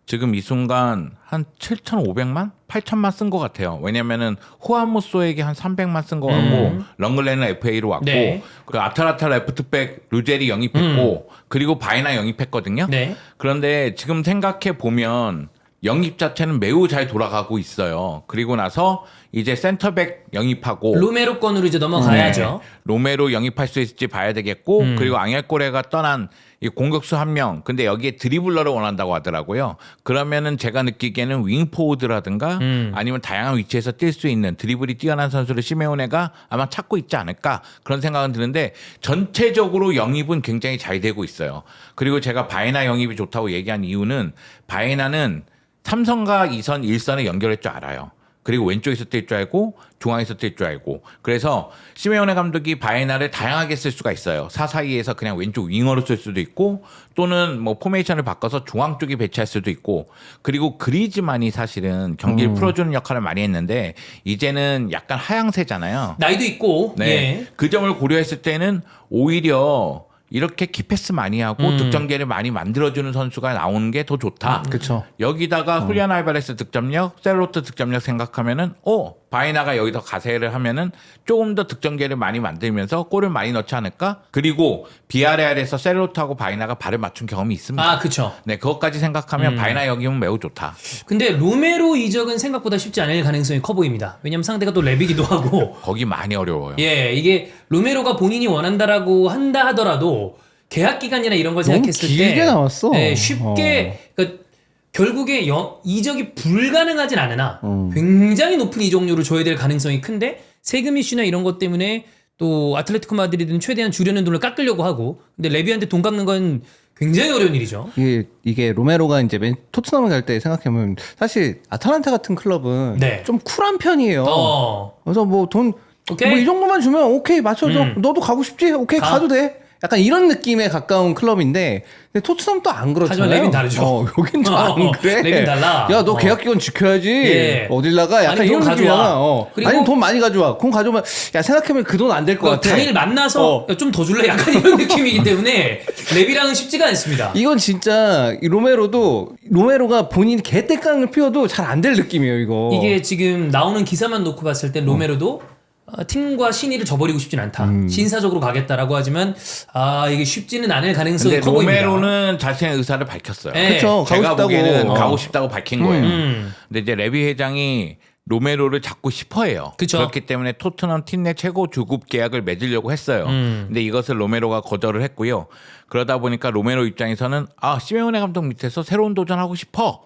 Speaker 3: 지금 이 순간 한 7,500만? 8천만 쓴 것 같아요. 왜냐면은 후아무소에게 한 300만 쓴 것 같고 렁글레는 FA로 왔고
Speaker 1: 네.
Speaker 3: 그 아탈란타 레프트백 루젤이 영입했고 그리고 바이나 영입했거든요.
Speaker 1: 네.
Speaker 3: 그런데 지금 생각해 보면 영입 자체는 매우 잘 돌아가고 있어요. 그리고 나서 이제 센터백 영입하고
Speaker 1: 로메로 건으로 이제 넘어가야죠.
Speaker 3: 로메로 영입할 수 있을지 봐야 되겠고 그리고 앙헬꼬레가 떠난 이 공격수 한 명. 근데 여기에 드리블러를 원한다고 하더라고요. 그러면은 제가 느끼기에는 윙포워드라든가 아니면 다양한 위치에서 뛸 수 있는 드리블이 뛰어난 선수를 시메오네가 아마 찾고 있지 않을까 그런 생각은 드는데 전체적으로 영입은 굉장히 잘 되고 있어요. 그리고 제가 바에나 영입이 좋다고 얘기한 이유는 바에나는 삼선과 2선, 1선에 연결할 줄 알아요. 그리고 왼쪽에서 뛸 줄 알고 중앙에서 뛸 줄 알고 그래서 시메오네 감독이 바에나를 다양하게 쓸 수가 있어요. 4-4-2에서 그냥 왼쪽 윙어로 쓸 수도 있고 또는 뭐 포메이션을 바꿔서 중앙 쪽에 배치할 수도 있고 그리고 그리즈만이 사실은 경기를 풀어주는 역할을 많이 했는데 이제는 약간 하향세잖아요.
Speaker 1: 나이도 있고.
Speaker 3: 네.
Speaker 1: 예.
Speaker 3: 그 점을 고려했을 때는 오히려 이렇게 키패스 많이 하고 득점계를 많이 만들어주는 선수가 나오는 게 더 좋다.
Speaker 2: 그렇죠.
Speaker 3: 여기다가 훌리안 알바레스 득점력, 셀로트 득점력 생각하면은 바이나가 여기서 가세를 하면은 조금 더 득점계를 많이 만들면서 골을 많이 넣지 않을까? 그리고 비아레알에서 셀로트하고 바이나가 발을 맞춘 경험이 있습니다.
Speaker 1: 아, 그렇죠.
Speaker 3: 네, 그것까지 생각하면 바이나 여기면 매우 좋다.
Speaker 1: 근데 로메로 이적은 생각보다 쉽지 않을 가능성이 커 보입니다. 왜냐면 상대가 또 랩이기도 하고.
Speaker 3: 거기 많이 어려워요.
Speaker 1: 예, 이게 로메로가 본인이 원한다라고 한다 하더라도 계약 기간이나 이런 걸
Speaker 2: 너무
Speaker 1: 생각했을 때
Speaker 2: 길게 나왔어.
Speaker 1: 예, 쉽게 그러니까 결국에 이적이 불가능하진 않으나 굉장히 높은 이적료를 줘야 될 가능성이 큰데 세금 이슈나 이런 것 때문에 또 아틀레티코 마드리드는 최대한 주려는 돈을 깎으려고 하고 근데 레비한테 돈 깎는 건 굉장히 어려운 일이죠.
Speaker 2: 이게 로메로가 이제 토트넘을 갈 때 생각해보면 사실 아탈란타 같은 클럽은
Speaker 1: 네.
Speaker 2: 좀 쿨한 편이에요. 그래서 뭐 돈
Speaker 1: 오케이.
Speaker 2: 뭐 이 정도만 주면 오케이 맞춰줘. 너도 가고 싶지? 오케이 가도 돼. 약간 이런 느낌에 가까운 클럽인데 근데 토트넘 또 안 그렇잖아요.
Speaker 1: 하지만 레빈 다르죠.
Speaker 2: 여긴 또 안 그래.
Speaker 1: 레빈 달라.
Speaker 2: 야 너 계약 기간 지켜야지.
Speaker 1: 예.
Speaker 2: 어딜 나가? 약간
Speaker 1: 아니,
Speaker 2: 이런
Speaker 1: 돈
Speaker 2: 느낌이잖아.
Speaker 1: 가져와. 그리고
Speaker 2: 아니 돈 많이 가져와. 돈 가져오면 야 생각해보면 그 돈 안 될 것 같아.
Speaker 1: 단일 만나서 좀 더 줄래? 약간 이런 느낌이기 때문에 레비랑은 쉽지가 않습니다.
Speaker 2: 이건 진짜 이 로메로가 본인 개떼깡을 피워도 잘 안 될 느낌이에요 이거.
Speaker 1: 이게 지금 나오는 기사만 놓고 봤을 때 로메로도 팀과 신의를 저버리고 싶진 않다. 신사적으로 가겠다라고 하지만 이게 쉽지는 않을 가능성이
Speaker 3: 근데
Speaker 1: 커 보입니다.
Speaker 3: 로메로는 자신의 의사를 밝혔어요.
Speaker 1: 네.
Speaker 2: 그쵸.
Speaker 3: 제가
Speaker 2: 가고 싶다고.
Speaker 3: 보기에는 가고 싶다고 밝힌 거예요.
Speaker 1: 음.
Speaker 3: 근데 이제 레비 회장이 로메로를 잡고 싶어해요.
Speaker 1: 그쵸.
Speaker 3: 그렇기 때문에 토트넘 팀 내 최고 주급 계약을 맺으려고 했어요. 근데 이것을 로메로가 거절을 했고요. 그러다 보니까 로메로 입장에서는 시메오네 감독 밑에서 새로운 도전하고 싶어.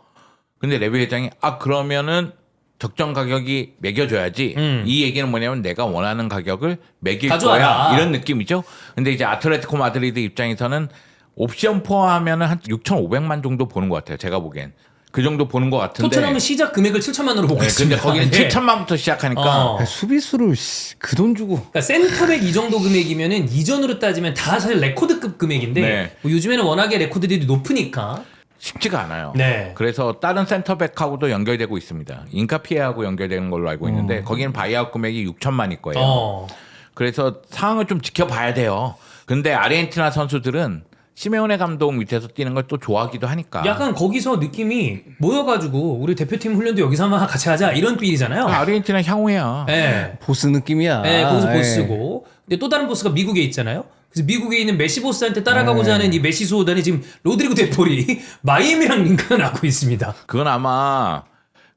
Speaker 3: 근데 레비 회장이 그러면은 적정 가격이 매겨줘야지. 이 얘기는 뭐냐면 내가 원하는 가격을 매길
Speaker 1: 가져와라.
Speaker 3: 거야. 이런 느낌이죠. 근데 이제 아틀레티코 마드리드 입장에서는 옵션 포함하면은 한 6,500만 정도 보는 것 같아요. 제가 보기엔. 그 정도 보는 것 같은데.
Speaker 1: 토트넘은 시작 금액을 7천만으로 보고
Speaker 3: 네,
Speaker 1: 있습니다.
Speaker 3: 근데 거기는
Speaker 1: 네.
Speaker 3: 7천만부터 시작하니까.
Speaker 2: 수비수를 그 돈 주고.
Speaker 1: 그러니까 센터백 이 정도 금액이면은 이전으로 따지면 다 사실 레코드급 금액인데
Speaker 3: 네.
Speaker 1: 뭐 요즘에는 워낙에 레코드들이 높으니까
Speaker 3: 쉽지가 않아요.
Speaker 1: 네.
Speaker 3: 그래서 다른 센터백하고도 연결되고 있습니다. 인카피에하고 연결되는 걸로 알고 있는데 거기는 바이아웃 금액이 6천만일 거예요. 그래서 상황을 좀 지켜봐야 돼요. 근데 아르헨티나 선수들은 시메오네 감독 밑에서 뛰는 걸 또 좋아하기도 하니까.
Speaker 1: 약간 거기서 느낌이 모여가지고 우리 대표팀 훈련도 여기서 한번 같이 하자 이런 필이잖아요.
Speaker 3: 아르헨티나 향후야.
Speaker 1: 네.
Speaker 2: 보스 느낌이야.
Speaker 1: 네, 거기서
Speaker 2: 예.
Speaker 1: 보스고. 근데 또 다른 보스가 미국에 있잖아요. 그래서 미국에 있는 메시 보스한테 따라가고자 하는 이 메시 수호단이 지금 로드리고 데폴이 마이애미랑 링크가 나고 있습니다.
Speaker 3: 그건 아마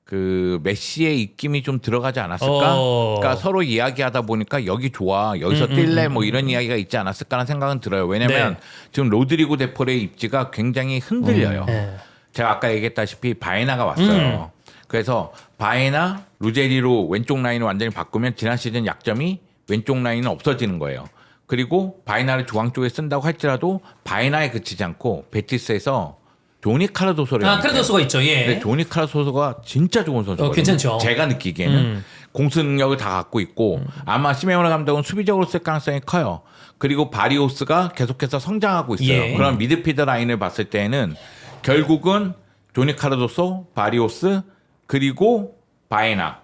Speaker 3: 그 메시의 입김이 좀 들어가지 않았을까? 그러니까 서로 이야기하다 보니까 여기 좋아, 여기서 뛸래, 뭐 이런 이야기가 있지 않았을까라는 생각은 들어요. 왜냐면
Speaker 1: 네.
Speaker 3: 지금 로드리고 데폴의 입지가 굉장히 흔들려요.
Speaker 1: 네.
Speaker 3: 제가 아까 얘기했다시피 바에나가 왔어요. 그래서 바에나, 루제리로 왼쪽 라인을 완전히 바꾸면 지난 시즌 약점이 왼쪽 라인은 없어지는 거예요. 그리고 바에나를 중앙 쪽에 쓴다고 할지라도 바에나에 그치지 않고 베티스에서 조니 카르도소를
Speaker 1: 카르도소가 있죠. 예.
Speaker 3: 근데 조니 카르도소가 진짜 좋은 선수거든요.
Speaker 1: 괜찮죠.
Speaker 3: 제가 느끼기에는 공수 능력을 다 갖고 있고 아마 시메오네 감독은 수비적으로 쓸 가능성이 커요. 그리고 바리오스가 계속해서 성장하고 있어요.
Speaker 1: 예.
Speaker 3: 그런 미드필더 라인을 봤을 때는 결국은 조니 카르도소, 바리오스 그리고 바에나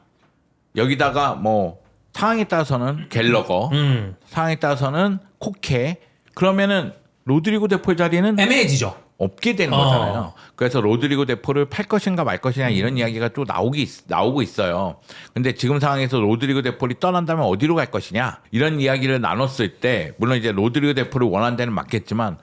Speaker 3: 여기다가 뭐 상황에 따라서는 갤러거, 상황에 따라서는 코케 그러면은 로드리고 데폴 자리는
Speaker 1: 애매해지죠.
Speaker 3: 없게 되는 거잖아요. 그래서 로드리고 데폴을 팔 것인가 말 것이냐 이런 이야기가 또 나오고 있어요. 근데 지금 상황에서 로드리고 데폴이 떠난다면 어디로 갈 것이냐 이런 이야기를 나눴을 때 물론 이제 로드리고 데폴을 원하는 데는 맞겠지만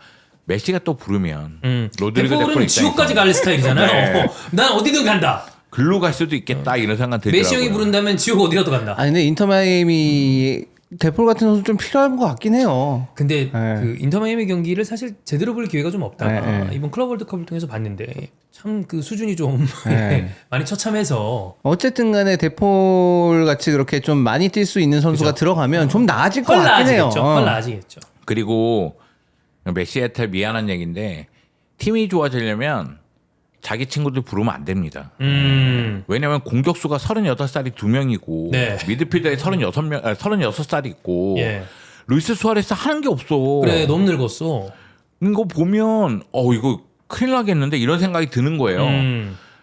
Speaker 3: 메시가 또 부르면 로드리고
Speaker 1: 데폴은
Speaker 3: 데폴
Speaker 1: 지옥까지 갈 스타일이잖아요.
Speaker 3: 네.
Speaker 1: 난 어디든 간다.
Speaker 3: 글로 갈 수도 있겠다 이런 생각 들더라고요.
Speaker 1: 메시 형이 부른다면 지옥 어디라도 간다.
Speaker 2: 아니 근데 인터 마이애미 데폴 같은 선수 좀 필요한 것 같긴 해요.
Speaker 1: 근데
Speaker 2: 네.
Speaker 1: 그 인터 마이애미 경기를 사실 제대로 볼 기회가 좀 없다가
Speaker 2: 네.
Speaker 1: 이번 클럽 월드컵을 통해서 봤는데 참 그 수준이 좀
Speaker 2: 네.
Speaker 1: 많이 처참해서
Speaker 2: 어쨌든 간에 데폴 같이 그렇게 좀 많이 뛸 수 있는 선수가
Speaker 1: 그죠.
Speaker 2: 들어가면 좀 나아질 것
Speaker 1: 헐
Speaker 2: 같긴 해요.
Speaker 1: 나아지겠죠. 헐 나아지겠죠.
Speaker 3: 그리고 메시한테 미안한 얘기인데 팀이 좋아지려면 자기 친구들 부르면 안 됩니다. 왜냐면 공격수가 36살이 2명이고
Speaker 1: 네.
Speaker 3: 미드필더에 36살이 있고
Speaker 1: 예.
Speaker 3: 루이스 수아레스 하는 게 없어.
Speaker 1: 그래 너무 늙었어.
Speaker 3: 이거 보면 이거 큰일 나겠는데 이런 생각이 드는 거예요.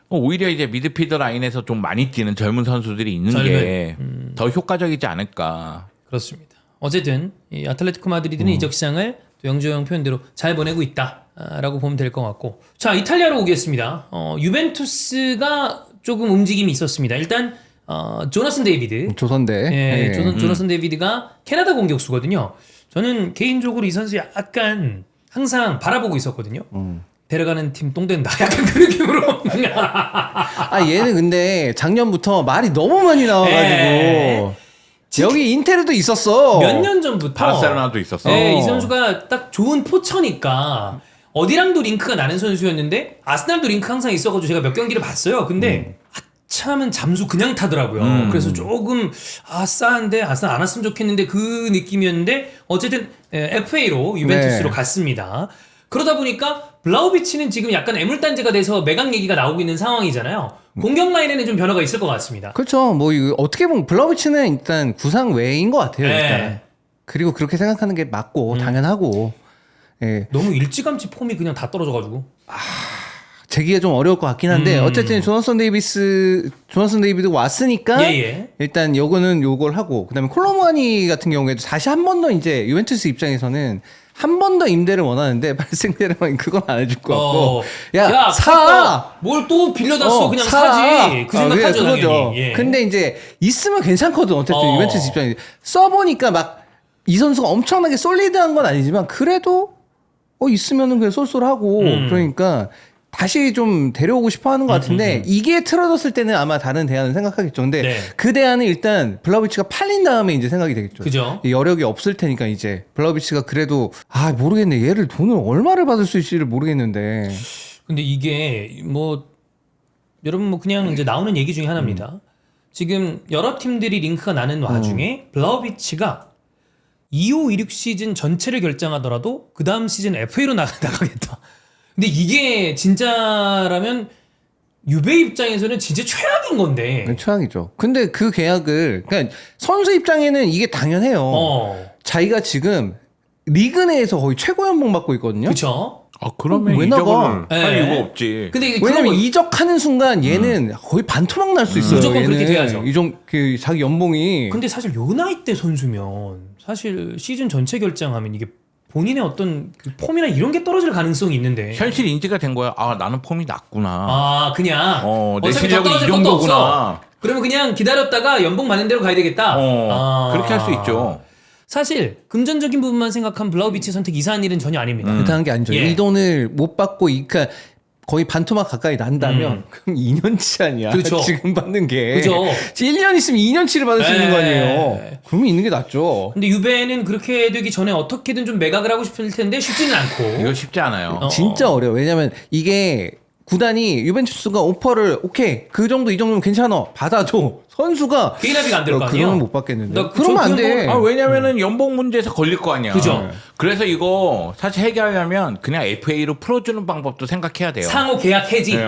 Speaker 3: 오히려 이제 미드필더 라인에서 좀 많이 뛰는 젊은 선수들이 있는 게 더 효과적이지 않을까.
Speaker 1: 그렇습니다. 어쨌든 이 아틀레티코 마드리드는 이적 시장을 또 영주형 표현대로 잘 보내고 있다라고 보면 될 것 같고, 자 이탈리아로 오겠습니다. 유벤투스가 조금 움직임이 있었습니다. 일단 조나슨 데이비드,
Speaker 2: 조선대.
Speaker 1: 예,
Speaker 2: 예.
Speaker 1: 조나슨 데이비드가 캐나다 공격수거든요. 저는 개인적으로 이 선수 약간 항상 바라보고 있었거든요. 데려가는 팀 똥된다. 약간 그 느낌으로.
Speaker 2: 아 얘는 근데 작년부터 말이 너무 많이 나와가지고 여기 인테르도 있었어.
Speaker 1: 몇 년 전부터
Speaker 3: 바르셀로나도 있었어.
Speaker 1: 네, 이 선수가 딱 좋은 포처니까 어디랑도 링크가 나는 선수였는데 아스날도 링크 항상 있어가지고 제가 몇 경기를 봤어요. 근데 아참은 잠수 그냥 타더라고요. 그래서 조금 싸한데 아스날 안 왔으면 좋겠는데 그 느낌이었는데 어쨌든 FA로 유벤투스로
Speaker 2: 네.
Speaker 1: 갔습니다. 그러다 보니까 블라우비치는 지금 약간 애물단지가 돼서 매각 얘기가 나오고 있는 상황이잖아요. 공격 라인에는 좀 변화가 있을 것 같습니다.
Speaker 2: 그렇죠. 뭐 이거 어떻게 보면 블라우비치는 일단 구상 외인 것 같아요.
Speaker 1: 네.
Speaker 2: 일단. 그리고 그렇게 생각하는 게 맞고 당연하고. 예.
Speaker 1: 너무 일찌감치 폼이 그냥 다 떨어져가지고.
Speaker 2: 재기가 좀 어려울 것 같긴 한데 어쨌든 조나선 데이비드 왔으니까
Speaker 1: 예.
Speaker 2: 일단 요걸 하고 그다음에 콜로무아니 같은 경우에도 다시 한 번 더 이제 유벤투스 입장에서는 한 번 더 임대를 원하는데 발생제르맹 그건 안 해줄 것 같고 야 사!
Speaker 1: 뭘 또 빌려das어 그냥 사지 그 생각하죠
Speaker 2: 그거죠.
Speaker 1: 당연히. 예.
Speaker 2: 근데 이제 있으면 괜찮거든 어쨌든 유벤투스 입장에 써보니까 막 이 선수가 엄청나게 솔리드한 건 아니지만 그래도 있으면은 그냥 쏠쏠하고 그러니까 다시 좀 데려오고 싶어 하는 것 같은데 이게 틀어졌을 때는 아마 다른 대안을 생각하겠죠. 근데
Speaker 1: 네.
Speaker 2: 그 대안은 일단 블라우비치가 팔린 다음에 이제 생각이 되겠죠.
Speaker 1: 그죠.
Speaker 2: 이 여력이 없을 테니까 이제 블라우비치가 그래도 모르겠네. 얘를 돈을 얼마를 받을 수 있을지를 모르겠는데.
Speaker 1: 근데 이게 뭐 여러분 뭐 그냥 이제 나오는 얘기 중에 하나입니다. 지금 여러 팀들이 링크가 나는 와중에 블라우비치가 25-26 시즌 전체를 결정하더라도 그 다음 시즌 FA로 나가겠다. 근데 이게 진짜라면 유베 입장에서는 진짜 최악인 건데.
Speaker 2: 최악이죠. 근데 그 계약을 그러니까 선수 입장에는 이게 당연해요. 자기가 지금 리그 내에서 거의 최고 연봉 받고 있거든요.
Speaker 1: 그렇죠.
Speaker 3: 그러면
Speaker 2: 왜
Speaker 3: 이적을
Speaker 2: 나가?
Speaker 3: 할
Speaker 1: 네.
Speaker 3: 이유가 없지.
Speaker 1: 근데 이게
Speaker 2: 왜냐면
Speaker 1: 그런 거-
Speaker 2: 이적하는 순간 얘는 거의 반토막 날 수 있어요.
Speaker 1: 무조건
Speaker 2: 얘는.
Speaker 1: 그렇게 돼야죠.
Speaker 2: 그 자기 연봉이.
Speaker 1: 근데 사실 요 나이 때 선수면 사실 시즌 전체 결정하면 이게 본인의 어떤 그 폼이나 이런 게 떨어질 가능성이 있는데.
Speaker 3: 현실 인지가 된 거야. 나는 폼이 낮구나.
Speaker 1: 그냥
Speaker 3: 내
Speaker 1: 어차피
Speaker 3: 실력이
Speaker 1: 더 떨어질
Speaker 3: 이
Speaker 1: 것도
Speaker 3: 정도구나.
Speaker 1: 없어. 그러면 그냥 기다렸다가 연봉 많은 대로 가야 되겠다.
Speaker 3: 그렇게 할 수 있죠.
Speaker 1: 사실 금전적인 부분만 생각하면 블라우비치 선택 이상한 일은 전혀 아닙니다.
Speaker 2: 그렇다는 게 아니죠.
Speaker 1: 예.
Speaker 2: 이 돈을 못 받고 그러니까 거의 반토막 가까이 난다면 그럼 2년치 아니야.
Speaker 1: 그렇죠.
Speaker 2: 지금 받는 게.
Speaker 1: 그죠.
Speaker 2: 1년 있으면 2년치를 받을 수 있는 거 아니에요.
Speaker 1: 예.
Speaker 2: 그러면 있는 게 낫죠.
Speaker 1: 근데 유베는 그렇게 되기 전에 어떻게든 좀 매각을 하고 싶을 텐데 쉽지는 않고.
Speaker 3: 이거 쉽지 않아요.
Speaker 2: 진짜 어려워. 왜냐면 이게 구단이 유벤투스가 오퍼를 오케이 그 정도 이 정도면 괜찮아 받아줘. 선수가
Speaker 1: 개인 합의가 안 될 거 아니에요?
Speaker 2: 그러면 못 받겠는데.
Speaker 1: 나
Speaker 2: 그러면 안 돼.
Speaker 3: 왜냐면은 연봉 문제에서 걸릴 거 아니야.
Speaker 1: 그죠.
Speaker 3: 그래서 이거 사실 해결하려면 그냥 FA로 풀어주는 방법도 생각해야 돼요.
Speaker 1: 상호 계약 해지.
Speaker 3: 네,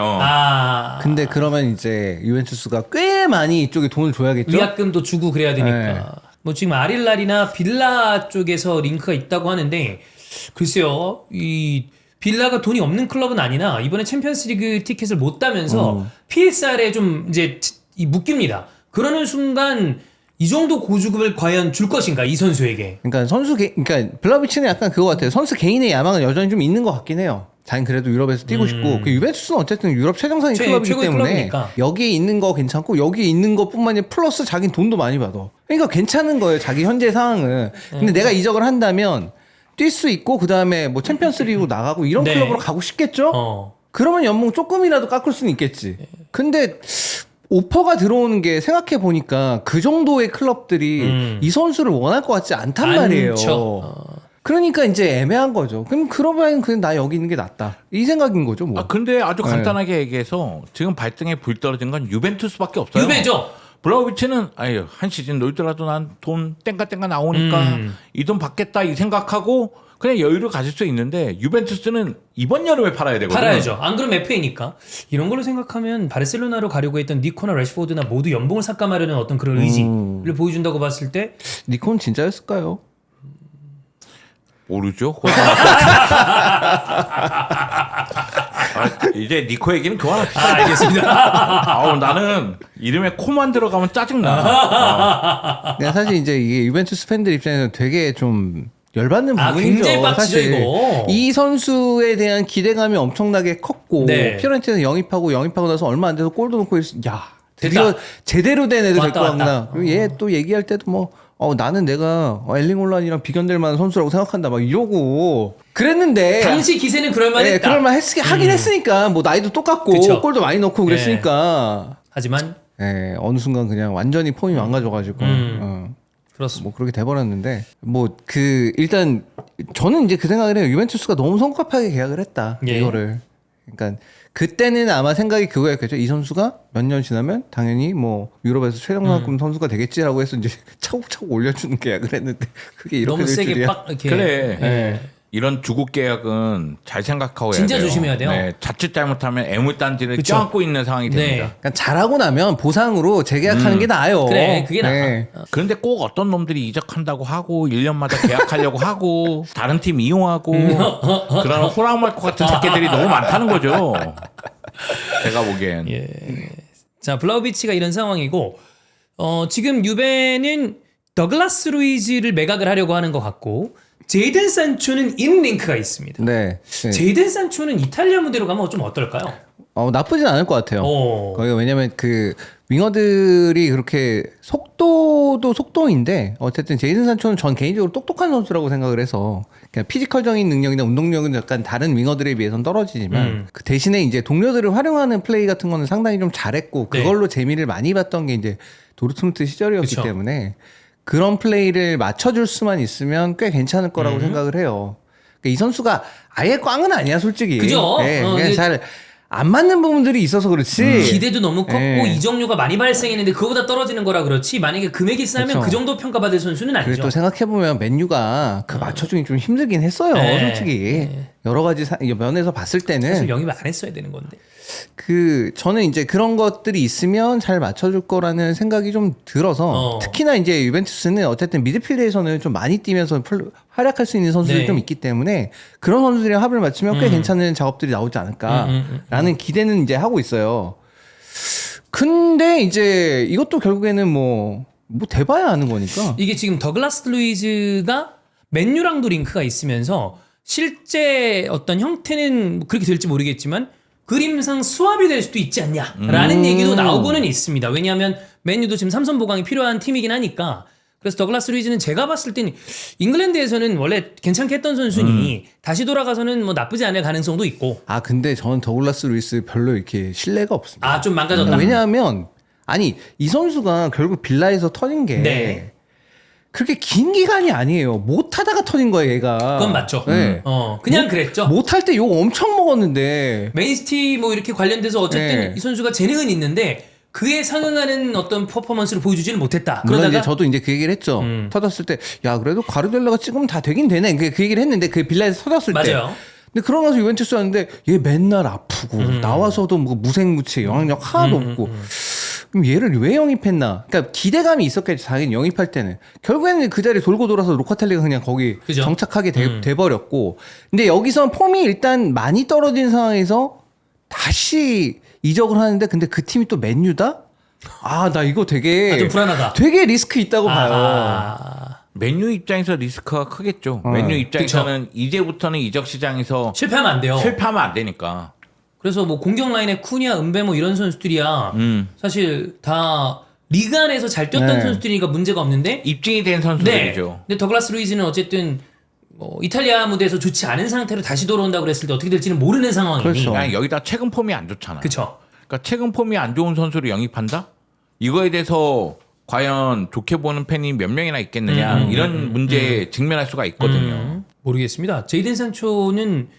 Speaker 2: 근데 그러면 이제 유벤투스가 꽤 많이 이쪽에 돈을 줘야겠죠.
Speaker 1: 위약금도 주고 그래야 되니까.
Speaker 2: 네.
Speaker 1: 뭐 지금 아릴랄이나 빌라 쪽에서 링크가 있다고 하는데 글쎄요. 이 빌라가 돈이 없는 클럽은 아니나 이번에 챔피언스리그 티켓을 못 따면서 PSR에 좀 이제 묶입니다. 그러는 순간 이 정도 고주급을 과연 줄 것인가 이 선수에게.
Speaker 2: 그러니까 그러니까 블라비치는 약간 그거 같아요. 선수 개인의 야망은 여전히 좀 있는 것 같긴 해요. 자기는 그래도 유럽에서 뛰고 싶고 그 유벤투스는 어쨌든 유럽 최정상의 클럽이기
Speaker 1: 최고의
Speaker 2: 때문에
Speaker 1: 클럽이니까.
Speaker 2: 여기에 있는 거 괜찮고 여기에 있는 것뿐만 아니라 플러스 자기는 돈도 많이 받아. 그러니까 괜찮은 거예요. 자기 현재 상황은. 근데 내가 이적을 한다면 뛸 수 있고 그 다음에 뭐 챔피언스리그 나가고 이런
Speaker 1: 네.
Speaker 2: 클럽으로 가고 싶겠죠. 그러면 연봉 조금이라도 깎을 수는 있겠지. 근데 오퍼가 들어오는 게 생각해 보니까 그 정도의 클럽들이 이 선수를 원할 것 같지 않단 말이에요. 그러니까 이제 애매한 거죠. 그럼 그러면 그냥 나 여기 있는 게 낫다. 이 생각인 거죠, 뭐.
Speaker 3: 근데 아주
Speaker 2: 네.
Speaker 3: 간단하게 얘기해서 지금 발등에 불 떨어진 건 유벤투스밖에 없어요.
Speaker 1: 유배죠.
Speaker 3: 블라우비치는 아유 한 시즌 놀더라도 난 돈 땡가땡가 나오니까 이 돈 받겠다 이 생각하고 그냥 여유를 가질 수 있는데 유벤투스는 이번 여름에 팔아야 되거든요.
Speaker 1: 팔아야죠. 안 그러면 FA니까. 이런 걸로 생각하면 바르셀로나로 가려고 했던 니코나 래시포드나 모두 연봉을 삭감하려는 어떤 그런 의지를 보여준다고 봤을 때
Speaker 2: 니콘 진짜였을까요?
Speaker 3: 모르죠. 이제 니코 얘기는 그만합시다.
Speaker 1: 알겠습니다.
Speaker 3: 나는 이름에 코만 들어가면 짜증나.
Speaker 2: 내가 사실 이제 이게 유벤투스 팬들 입장에서 되게 좀 열받는 부분이죠.
Speaker 1: 굉장히 빡치죠,
Speaker 2: 사실
Speaker 1: 이거.
Speaker 2: 이 선수에 대한 기대감이 엄청나게 컸고
Speaker 1: 네.
Speaker 2: 피오렌티나 영입하고 나서 얼마 안 돼서 골도 넣고 야 드디어
Speaker 1: 됐다.
Speaker 2: 제대로 된 애들 데리고
Speaker 1: 왔다.
Speaker 2: 왔구나. 그리고 얘 또 얘기할 때도 뭐 나는 내가 엘링 홀란이랑 비견될 만한 선수라고 생각한다 막 이러고 그랬는데
Speaker 1: 당시 기세는 그럴만했다.
Speaker 2: 네, 그럴만 하긴 했으니까 뭐 나이도 똑같고
Speaker 1: 그쵸.
Speaker 2: 골도 많이 넣고 그랬으니까
Speaker 1: 하지만
Speaker 2: 네, 어느 순간 그냥 완전히 폼이 망가져가지고
Speaker 1: 그렇습니다.
Speaker 2: 뭐 그렇게 돼버렸는데 뭐 그 일단 저는 이제 그 생각을 해요. 유벤투스가 너무 성급하게 계약을 했다
Speaker 1: 예.
Speaker 2: 이거를. 그러니까 그때는 아마 생각이 그거였겠죠. 이 선수가 몇 년 지나면 당연히 뭐 유럽에서 최정상급 선수가 되겠지라고 해서 이제 차곡차곡 올려주는 계약을 했는데 그게 이렇게
Speaker 1: 너무
Speaker 2: 될
Speaker 1: 세게
Speaker 2: 줄이야.
Speaker 1: 빡 이렇게
Speaker 3: 그래.
Speaker 2: 네.
Speaker 3: 이런 주국 계약은 잘 생각하고
Speaker 1: 진짜
Speaker 3: 해야 돼요.
Speaker 1: 조심해야 돼요.
Speaker 3: 네, 자칫 잘못하면 애물단지를
Speaker 1: 그쵸.
Speaker 3: 껴안고 있는 상황이 됩니다.
Speaker 1: 네.
Speaker 2: 그러니까 잘하고 나면 보상으로 재계약하는 게 나아요.
Speaker 1: 그래, 그게 나아.
Speaker 3: 그런데 꼭 어떤 놈들이 이적한다고 하고 1년마다 계약하려고 하고 다른 팀 이용하고 그런 호랑말코 같은 새끼들이 너무 많다는 거죠. 제가 보기엔.
Speaker 1: 예. 자, 블라우비치가 이런 상황이고 지금 유벤은 더글라스 루이즈를 매각을 하려고 하는 것 같고 제이든 산초는 인 링크가 있습니다.
Speaker 2: 네. 네.
Speaker 1: 제이든 산초는 이탈리아 무대로 가면 좀 어떨까요?
Speaker 2: 나쁘진 않을 것 같아요.
Speaker 1: 오.
Speaker 2: 거기가 왜냐면 그 윙어들이 그렇게 속도도 속도인데 어쨌든 제이슨 산초는 전 개인적으로 똑똑한 선수라고 생각을 해서 그냥 피지컬적인 능력이나 운동력은 약간 다른 윙어들에 비해서는 떨어지지만 그 대신에 이제 동료들을 활용하는 플레이 같은 거는 상당히 좀 잘했고
Speaker 1: 네.
Speaker 2: 그걸로 재미를 많이 봤던 게 이제 도르트문트 시절이었기
Speaker 1: 그쵸.
Speaker 2: 때문에 그런 플레이를 맞춰줄 수만 있으면 꽤 괜찮을 거라고 생각을 해요. 그러니까 이 선수가 아예 꽝은 아니야 솔직히.
Speaker 1: 그죠?
Speaker 2: 네, 그냥
Speaker 1: 이게-
Speaker 2: 잘 안 맞는 부분들이 있어서 그렇지.
Speaker 1: 기대도 너무 컸고
Speaker 2: 예.
Speaker 1: 이적료가 많이 발생했는데 그거보다 떨어지는 거라 그렇지 만약에 금액이 싸면
Speaker 2: 그쵸.
Speaker 1: 그 정도 평가받을 선수는
Speaker 2: 그리고
Speaker 1: 아니죠.
Speaker 2: 또 생각해보면 맨유가 그 맞춰주기 좀 힘들긴 했어요.
Speaker 1: 네.
Speaker 2: 솔직히. 여러 가지 면에서 봤을 때는.
Speaker 1: 사실 영입을 안 했어야 되는 건데.
Speaker 2: 저는 이제 그런 것들이 있으면 잘 맞춰줄 거라는 생각이 좀 들어서 특히나 이제 유벤투스는 어쨌든 미드필드에서는 좀 많이 뛰면서 활약할 수 있는 선수들이
Speaker 1: 네.
Speaker 2: 좀 있기 때문에 그런 선수들이랑 합을 맞추면 꽤 괜찮은 작업들이 나오지 않을까라는 기대는 이제 하고 있어요. 근데 이제 이것도 결국에는 뭐 돼봐야 아는 거니까.
Speaker 1: 이게 지금 더글라스 루이즈가 맨유랑도 링크가 있으면서 실제 어떤 형태는 그렇게 될지 모르겠지만 그림상 수합이 될 수도 있지 않냐라는 얘기도 나오고는 있습니다. 왜냐하면 맨유도 지금 삼선 보강이 필요한 팀이긴 하니까. 그래서 더글라스 루이즈는 제가 봤을 때는 잉글랜드에서는 원래 괜찮게 했던 선수니 다시 돌아가서는 뭐 나쁘지 않을 가능성도 있고.
Speaker 2: 근데 저는 더글라스 루이스 별로 이렇게 신뢰가 없습니다.
Speaker 1: 좀 망가졌다.
Speaker 2: 왜냐하면 이 선수가 결국 빌라에서 터진 게
Speaker 1: 네.
Speaker 2: 그렇게 긴 기간이 아니에요. 못하다가 터진 거예요, 얘가.
Speaker 1: 그건 맞죠.
Speaker 2: 네.
Speaker 1: 그냥 그랬죠.
Speaker 2: 못할 때 욕 엄청 먹었는데.
Speaker 1: 맨시티 뭐 이렇게 관련돼서 어쨌든
Speaker 2: 네.
Speaker 1: 이 선수가 재능은 있는데 그에 상응하는 어떤 퍼포먼스를 보여주지는 못했다.
Speaker 2: 물론
Speaker 1: 그러다가
Speaker 2: 이제 저도 이제 그 얘기를 했죠. 터졌을 때, 야, 그래도 가르델라가 찍으면 다 되긴 되네. 그 얘기를 했는데, 그 빌라에서 터졌을 때.
Speaker 1: 맞아요.
Speaker 2: 근데 그러고 나서 유벤투스 왔는데, 얘 맨날 아프고, 나와서도 뭐 무색무취, 영향력 하나도 없고. 그럼 얘를 왜 영입했나? 그러니까 기대감이 있었겠지, 당연히 영입할 때는. 결국에는 그 자리에 돌고 돌아서 로카텔리가 그냥 거기
Speaker 1: 그죠?
Speaker 2: 정착하게 돼버렸고. 근데 여기선 폼이 일단 많이 떨어진 상황에서 다시 이적을 하는데, 근데 그 팀이 또 맨유다? 나 이거 되게.
Speaker 1: 좀 불안하다.
Speaker 2: 되게 리스크 있다고 봐요.
Speaker 3: 맨유 입장에서 리스크가 크겠죠. 맨유 입장에서는 이제부터는 이적 시장에서
Speaker 1: 실패하면 안 돼요.
Speaker 3: 실패하면 안 되니까.
Speaker 1: 그래서 뭐 공격 라인에 쿠니아, 은베모 이런 선수들이야 사실 다 리그 안에서 잘 뛰었던
Speaker 2: 네.
Speaker 1: 선수들이니까 문제가 없는데
Speaker 3: 입증이 된
Speaker 1: 네.
Speaker 3: 선수들이죠.
Speaker 1: 근데 더글라스 루이즈는 어쨌든 뭐 이탈리아 무대에서 좋지 않은 상태로 다시 돌아온다고 그랬을 때 어떻게 될지는 모르는 상황이니.
Speaker 2: 그렇죠.
Speaker 3: 그냥 여기다 최근 폼이 안 좋잖아.
Speaker 1: 그렇죠.
Speaker 3: 그러니까 최근 폼이 안 좋은 선수를 영입한다? 이거에 대해서 과연 좋게 보는 팬이 몇 명이나 있겠느냐 이런 문제에 직면할 수가 있거든요.
Speaker 1: 모르겠습니다. 제이든 산초는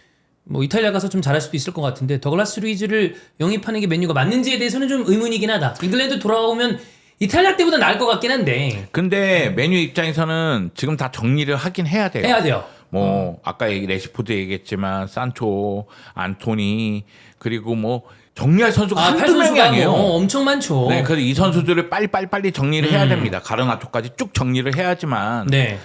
Speaker 1: 뭐 이탈리아 가서 좀 잘할 수도 있을 것 같은데 더글라스 루이즈를 영입하는 게 맨유가 맞는지에 대해서는 좀 의문이긴 하다. 잉글랜드 돌아오면 이탈리아 때보다 나을 것 같긴 한데
Speaker 3: 근데 메뉴 입장에서는 지금 다 정리를 하긴 해야 돼요.
Speaker 1: 해야 돼요.
Speaker 3: 뭐 아까 레시포드 얘기했지만 산초, 안토니 그리고 뭐 정리할 선수가 한두 명이 아니에요.
Speaker 1: 엄청 많죠.
Speaker 3: 네, 그래서 이 선수들을 빨리 정리를 해야 됩니다. 가르나초까지 쭉 정리를 해야지만
Speaker 1: 네.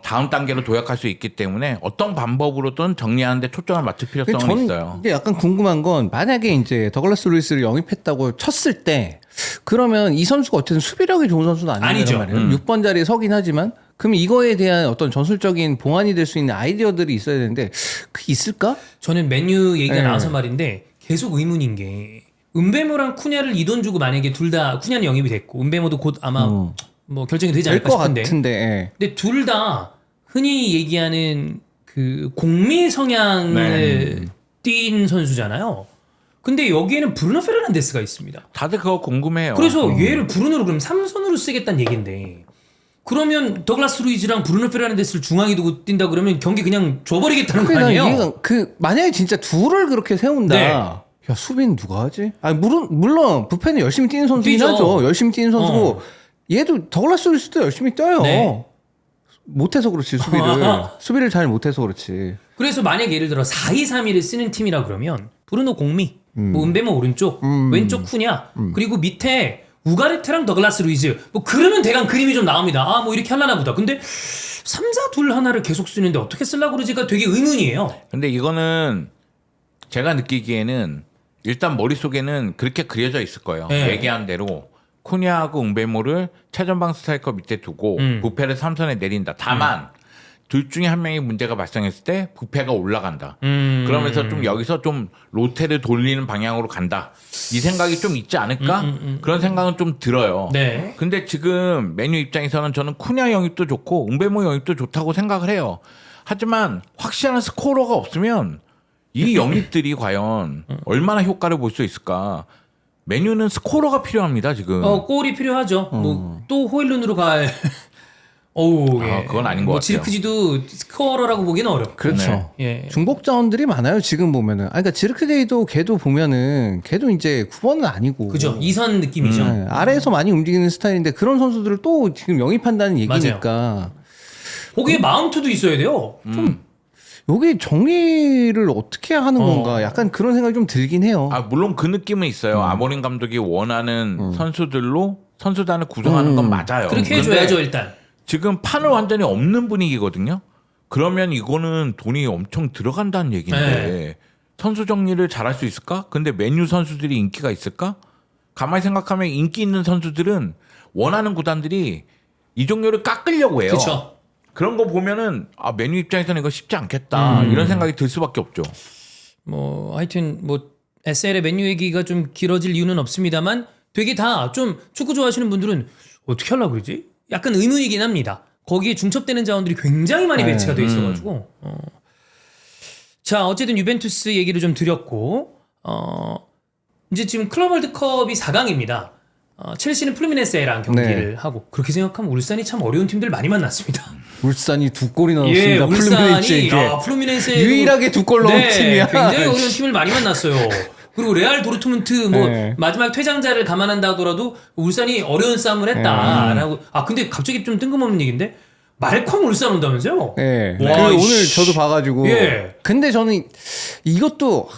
Speaker 3: 다음 단계로 도약할 수 있기 때문에 어떤 방법으로든 정리하는데 초점을 맞출 필요성은
Speaker 2: 저는
Speaker 3: 있어요.
Speaker 2: 이게 약간 궁금한 건 만약에 이제 더글라스 루이스를 영입했다고 쳤을 때 그러면 이 선수가 어쨌든 수비력이 좋은 선수는 아니란
Speaker 1: 아니죠.
Speaker 2: 말이에요. 6번 자리에 서긴 하지만 그럼 이거에 대한 어떤 전술적인 봉안이 될 수 있는 아이디어들이 있어야 되는데 그게 있을까?
Speaker 1: 저는 맨유 얘기가
Speaker 2: 네.
Speaker 1: 나와서 말인데 계속 의문인 게 은베모랑 쿠냐를 이 돈 주고 만약에 둘 다 쿠냐는 영입이 됐고 은베모도 곧 아마 뭐 결정이 되지
Speaker 2: 될
Speaker 1: 않을까
Speaker 2: 것
Speaker 1: 싶은데
Speaker 2: 같은데. 예.
Speaker 1: 근데 둘 다 흔히 얘기하는 그 공미 성향을 띈 선수잖아요. 근데 여기에는 브루노 페르난데스가 있습니다.
Speaker 3: 다들 그거 궁금해요.
Speaker 1: 그래서 얘를 브루노로 그럼 3선으로 쓰겠다는 얘긴데 그러면 더글라스 루이즈랑 브루노 페르난데스를 중앙에 두고 뛴다 그러면 경기 그냥 줘버리겠다는 거
Speaker 2: 그러니까
Speaker 1: 아니에요?
Speaker 2: 만약에 진짜 둘을 그렇게 세운다.
Speaker 1: 네.
Speaker 2: 야 수비는 누가 하지? 아니 물론 부페는 열심히 뛰는 선수긴
Speaker 1: 뛰죠.
Speaker 2: 하죠. 열심히 뛰는 선수고 얘도 더글라스 루이스도 열심히 뛰어요.
Speaker 1: 네.
Speaker 2: 못해서 그렇지 수비를 잘 못해서 그렇지.
Speaker 1: 그래서 만약 예를 들어 4-2-3-1을 쓰는 팀이라 그러면 브루노 공미, 뭐 은베모 오른쪽, 왼쪽 쿠냐, 그리고 밑에 우가르테랑 더글라스 루이즈 뭐 그러면 대강 그림이 좀 나옵니다. 아 뭐 이렇게 하려나 보다. 근데 3-4-2 하나를 계속 쓰는데 어떻게 쓰려고 그러지가 되게 의문이에요.
Speaker 3: 근데 이거는 제가 느끼기에는 일단 머릿속에는 그렇게 그려져 있을 거예요.
Speaker 1: 네.
Speaker 3: 얘기한 대로 쿠냐하고 응베모를 최전방 스트라이커 밑에 두고 부페를 3선에 내린다. 다만 둘 중에 한 명이 문제가 발생했을 때 부페가 올라간다. 그러면서 좀 여기서 좀 로테를 돌리는 방향으로 간다. 이 생각이 좀 있지 않을까? 그런 생각은 좀 들어요.
Speaker 1: 네.
Speaker 3: 근데 지금 메뉴 입장에서는 저는 쿠냐 영입도 좋고 응베모 영입도 좋다고 생각을 해요. 하지만 확실한 스코어가 없으면 이 영입들이 과연 얼마나 효과를 볼 수 있을까? 메뉴는 스코어가 필요합니다 지금.
Speaker 1: 골이 필요하죠. 뭐 또 호일룬으로 갈. 어우, 예.
Speaker 3: 그건 아닌 것
Speaker 1: 뭐
Speaker 3: 같아요.
Speaker 1: 지르크지도 스코어라고 보기는 어렵고.
Speaker 2: 그렇죠.
Speaker 1: 예.
Speaker 2: 중복 자원들이 많아요 지금 보면은. 그러니까 지르크데이도 걔도 보면은 걔도 이제 9번은 아니고.
Speaker 1: 그죠. 2선 느낌이죠.
Speaker 2: 네, 아래에서 많이 움직이는 스타일인데 그런 선수들을 또 지금 영입한다는 얘기니까.
Speaker 1: 거기에 마운트도 있어야 돼요.
Speaker 2: 여기 정리를 어떻게 하는 건가 약간 그런 생각이 좀 들긴 해요.
Speaker 3: 물론 그 느낌은 있어요. 아모린 감독이 원하는 선수들로 선수단을 구성하는 건 맞아요.
Speaker 1: 그렇게
Speaker 3: 근데
Speaker 1: 해줘야죠 일단.
Speaker 3: 지금 판을 완전히 없는 분위기거든요. 그러면 이거는 돈이 엄청 들어간다는 얘기인데
Speaker 1: 네.
Speaker 3: 선수 정리를 잘할 수 있을까? 근데 메뉴 선수들이 인기가 있을까? 가만히 생각하면 인기 있는 선수들은 원하는 구단들이 이적료를 깎으려고 해요.
Speaker 1: 그렇죠.
Speaker 3: 그런 거 보면은 메뉴 입장에서는 이거 쉽지 않겠다 이런 생각이 들 수밖에 없죠.
Speaker 1: 뭐 하여튼 뭐 SL의 맨유 얘기가 좀 길어질 이유는 없습니다만 되게 다 좀 축구 좋아하시는 분들은 어떻게 하려고 그러지? 약간 의문이긴 합니다. 거기에 중첩되는 자원들이 굉장히 많이 배치가 돼 있어가지고. 자 어쨌든 유벤투스 얘기를 좀 드렸고 이제 지금 클럽 월드컵이 4강입니다. 첼시는 플루미네세랑 경기를 하고 그렇게 생각하면 울산이 참 어려운 팀들 많이 만났습니다.
Speaker 2: 울산이 2골이 넣었습니다.
Speaker 1: 예, 울산이
Speaker 2: 플루미네스에게.
Speaker 1: 플루미네세
Speaker 2: 유일하게 2골 넣은 팀이야.
Speaker 1: 굉장히 어려운 팀을 많이 만났어요. 그리고 레알 도르트문트 뭐
Speaker 2: 네.
Speaker 1: 마지막 퇴장자를 감안한다 하더라도 울산이 어려운 싸움을 했다라고. 근데 갑자기 좀 뜬금없는 얘기인데 말콩 울산 온다면서요?
Speaker 2: 예.
Speaker 1: 와,
Speaker 2: 오늘
Speaker 1: 이씨.
Speaker 2: 저도 봐가지고.
Speaker 1: 예.
Speaker 2: 근데 저는 이것도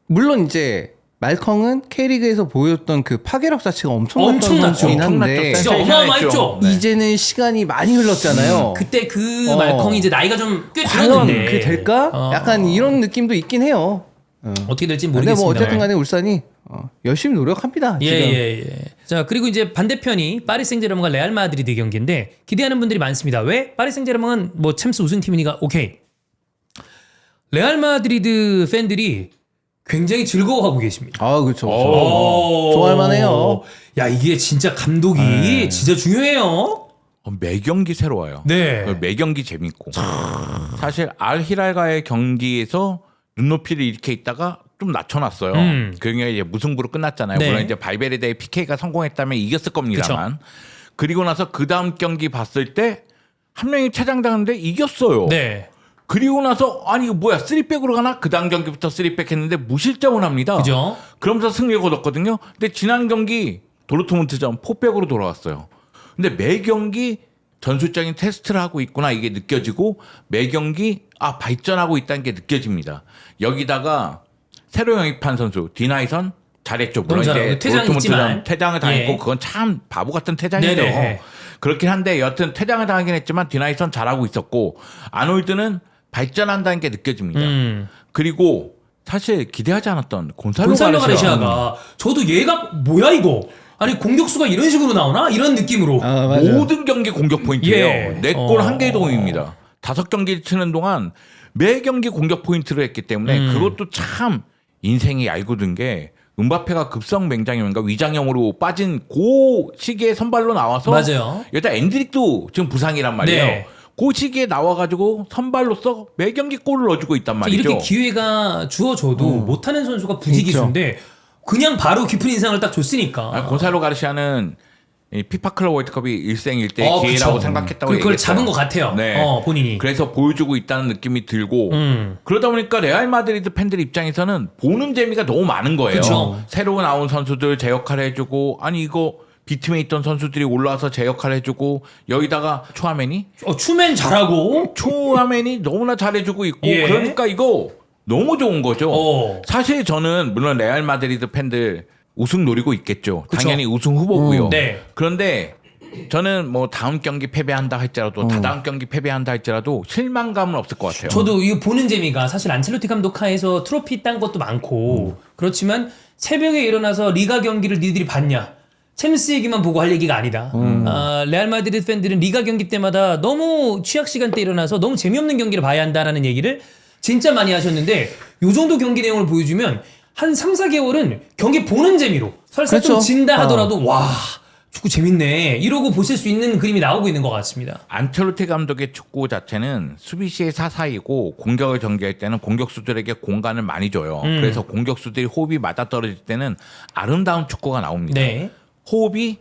Speaker 2: 물론 이제 말컹은 K리그에서 보였던 그 파괴력 자체가 엄청났던
Speaker 1: 엄청났죠.
Speaker 2: 선수긴 한데
Speaker 1: 진짜 어마어마했죠.
Speaker 3: 네.
Speaker 2: 이제는 시간이 많이 흘렀잖아요.
Speaker 1: 그때 그 말콩이 이제 나이가 좀 꽤
Speaker 2: 과연
Speaker 1: 들었는데
Speaker 2: 그게 될까? 약간 이런 느낌도 있긴 해요.
Speaker 1: 어떻게 될지
Speaker 2: 근데
Speaker 1: 모르겠습니다.
Speaker 2: 뭐 어쨌든 간에 울산이 열심히 노력합니다. 지금.
Speaker 1: 예. 자, 그리고 이제 반대편이 파리 생제르맹과 레알 마드리드 경기인데 기대하는 분들이 많습니다. 왜? 파리 생제르맹은 뭐 챔스 우승팀이니까 오케이. 레알 마드리드 팬들이 굉장히 즐거워하고 계십니다.
Speaker 2: 그렇죠. 좋아할 만해요.
Speaker 1: 야, 이게 진짜 감독이 진짜 중요해요.
Speaker 3: 매 경기 새로워요.
Speaker 1: 네.
Speaker 3: 매 경기 재밌고. 사실 알히랄과의 경기에서 눈높이를 이렇게 있다가 좀 낮춰놨어요. 그게 이제 무승부로 끝났잖아요.
Speaker 1: 네.
Speaker 3: 물론 이제 발베르데의 PK가 성공했다면 이겼을 겁니다만. 그리고 나서 그 다음 경기 봤을 때 한 명이 퇴장당했는데 이겼어요.
Speaker 1: 네.
Speaker 3: 그리고 나서 아니 이거 뭐야 3백으로 가나? 그 다음 경기부터 3백 했는데 무실점을 합니다.
Speaker 1: 그죠?
Speaker 3: 그러면서 승리를 거뒀거든요. 근데 지난 경기 도르트문트전 4백으로 돌아왔어요. 근데 매 경기 전술적인 테스트를 하고 있구나 이게 느껴지고 매 경기 발전하고 있다는 게 느껴집니다. 여기다가 새로 영입한 선수 디나이선 잘했죠. 물론 이제 도르트문트전 퇴장을 당했고 그건 참 바보 같은 퇴장이죠.
Speaker 1: 네네.
Speaker 3: 그렇긴 한데 여튼 퇴장을 당하긴 했지만 디나이선 잘하고 있었고 아놀드는 발전한다는 게 느껴집니다. 그리고 사실 기대하지 않았던 곤살로
Speaker 1: 가르시아가 저도 얘가 뭐야 이거 아니 공격수가 이런 식으로 나오나 이런 느낌으로
Speaker 3: 모든 경기 공격 포인트예요.
Speaker 1: 예.
Speaker 3: 4골 1개 도움입니다. 5경기 치는 동안 매 경기 공격 포인트를 했기 때문에 그것도 참 인생이 얄궂은 든 게 음바페가 급성 맹장염인가 위장염으로 빠진 그 시기에 선발로 나와서
Speaker 1: 맞아요.
Speaker 3: 일단 엔드릭도 지금 부상이란 말이에요.
Speaker 1: 네.
Speaker 3: 그 시기에 나와가지고 선발로서 매 경기 골을 넣어주고 있단 말이죠.
Speaker 1: 이렇게 기회가 주어져도 못하는 선수가 부지기수인데 그냥 바로 깊은 인상을 딱 줬으니까.
Speaker 3: 곤살로 가르시아는 이 피파 클럽 월드컵이 일생일대 기회라고 생각했다고
Speaker 1: 그걸
Speaker 3: 얘기했어요.
Speaker 1: 잡은 것 같아요.
Speaker 3: 네.
Speaker 1: 본인이.
Speaker 3: 그래서 보여주고 있다는 느낌이 들고 그러다 보니까 레알 마드리드 팬들 입장에서는 보는 재미가 너무 많은 거예요.
Speaker 1: 그쵸.
Speaker 3: 새로 나온 선수들 제 역할을 해주고 아니 이거 B팀에 있던 선수들이 올라와서 제 역할을 해주고 여기다가 초아맨이
Speaker 1: 추맨 잘하고
Speaker 3: 초아맨이 너무나 잘해주고 있고
Speaker 1: 예.
Speaker 3: 그러니까 이거 너무 좋은 거죠. 사실 저는 물론 레알 마드리드 팬들 우승 노리고 있겠죠.
Speaker 1: 그쵸.
Speaker 3: 당연히 우승 후보고요.
Speaker 1: 네.
Speaker 3: 그런데 저는 뭐 다음 경기 패배한다 할지라도 다다음 경기 패배한다 할지라도 실망감은 없을 것 같아요.
Speaker 1: 저도 이거 보는 재미가 사실 안첼로티 감독 하에서 트로피 딴 것도 많고 그렇지만 새벽에 일어나서 리가 경기를 니들이 봤냐? 챔스 얘기만 보고 할 얘기가 아니다. 레알 마드리드 팬들은 리가 경기 때마다 너무 취약 시간대 일어나서 너무 재미없는 경기를 봐야 한다라는 얘기를 진짜 많이 하셨는데 요 정도 경기 내용을 보여주면 한 3, 4개월은 경기 보는 재미로 설사 좀 진다 하더라도 와 축구 재밌네 이러고 보실 수 있는 그림이 나오고 있는 것 같습니다.
Speaker 3: 안첼로티 감독의 축구 자체는 수비 시의 사사이고 공격을 전개할 때는 공격수들에게 공간을 많이 줘요. 그래서 공격수들이 호흡이 맞아떨어질 때는 아름다운 축구가 나옵니다.
Speaker 1: 네.
Speaker 3: 호흡이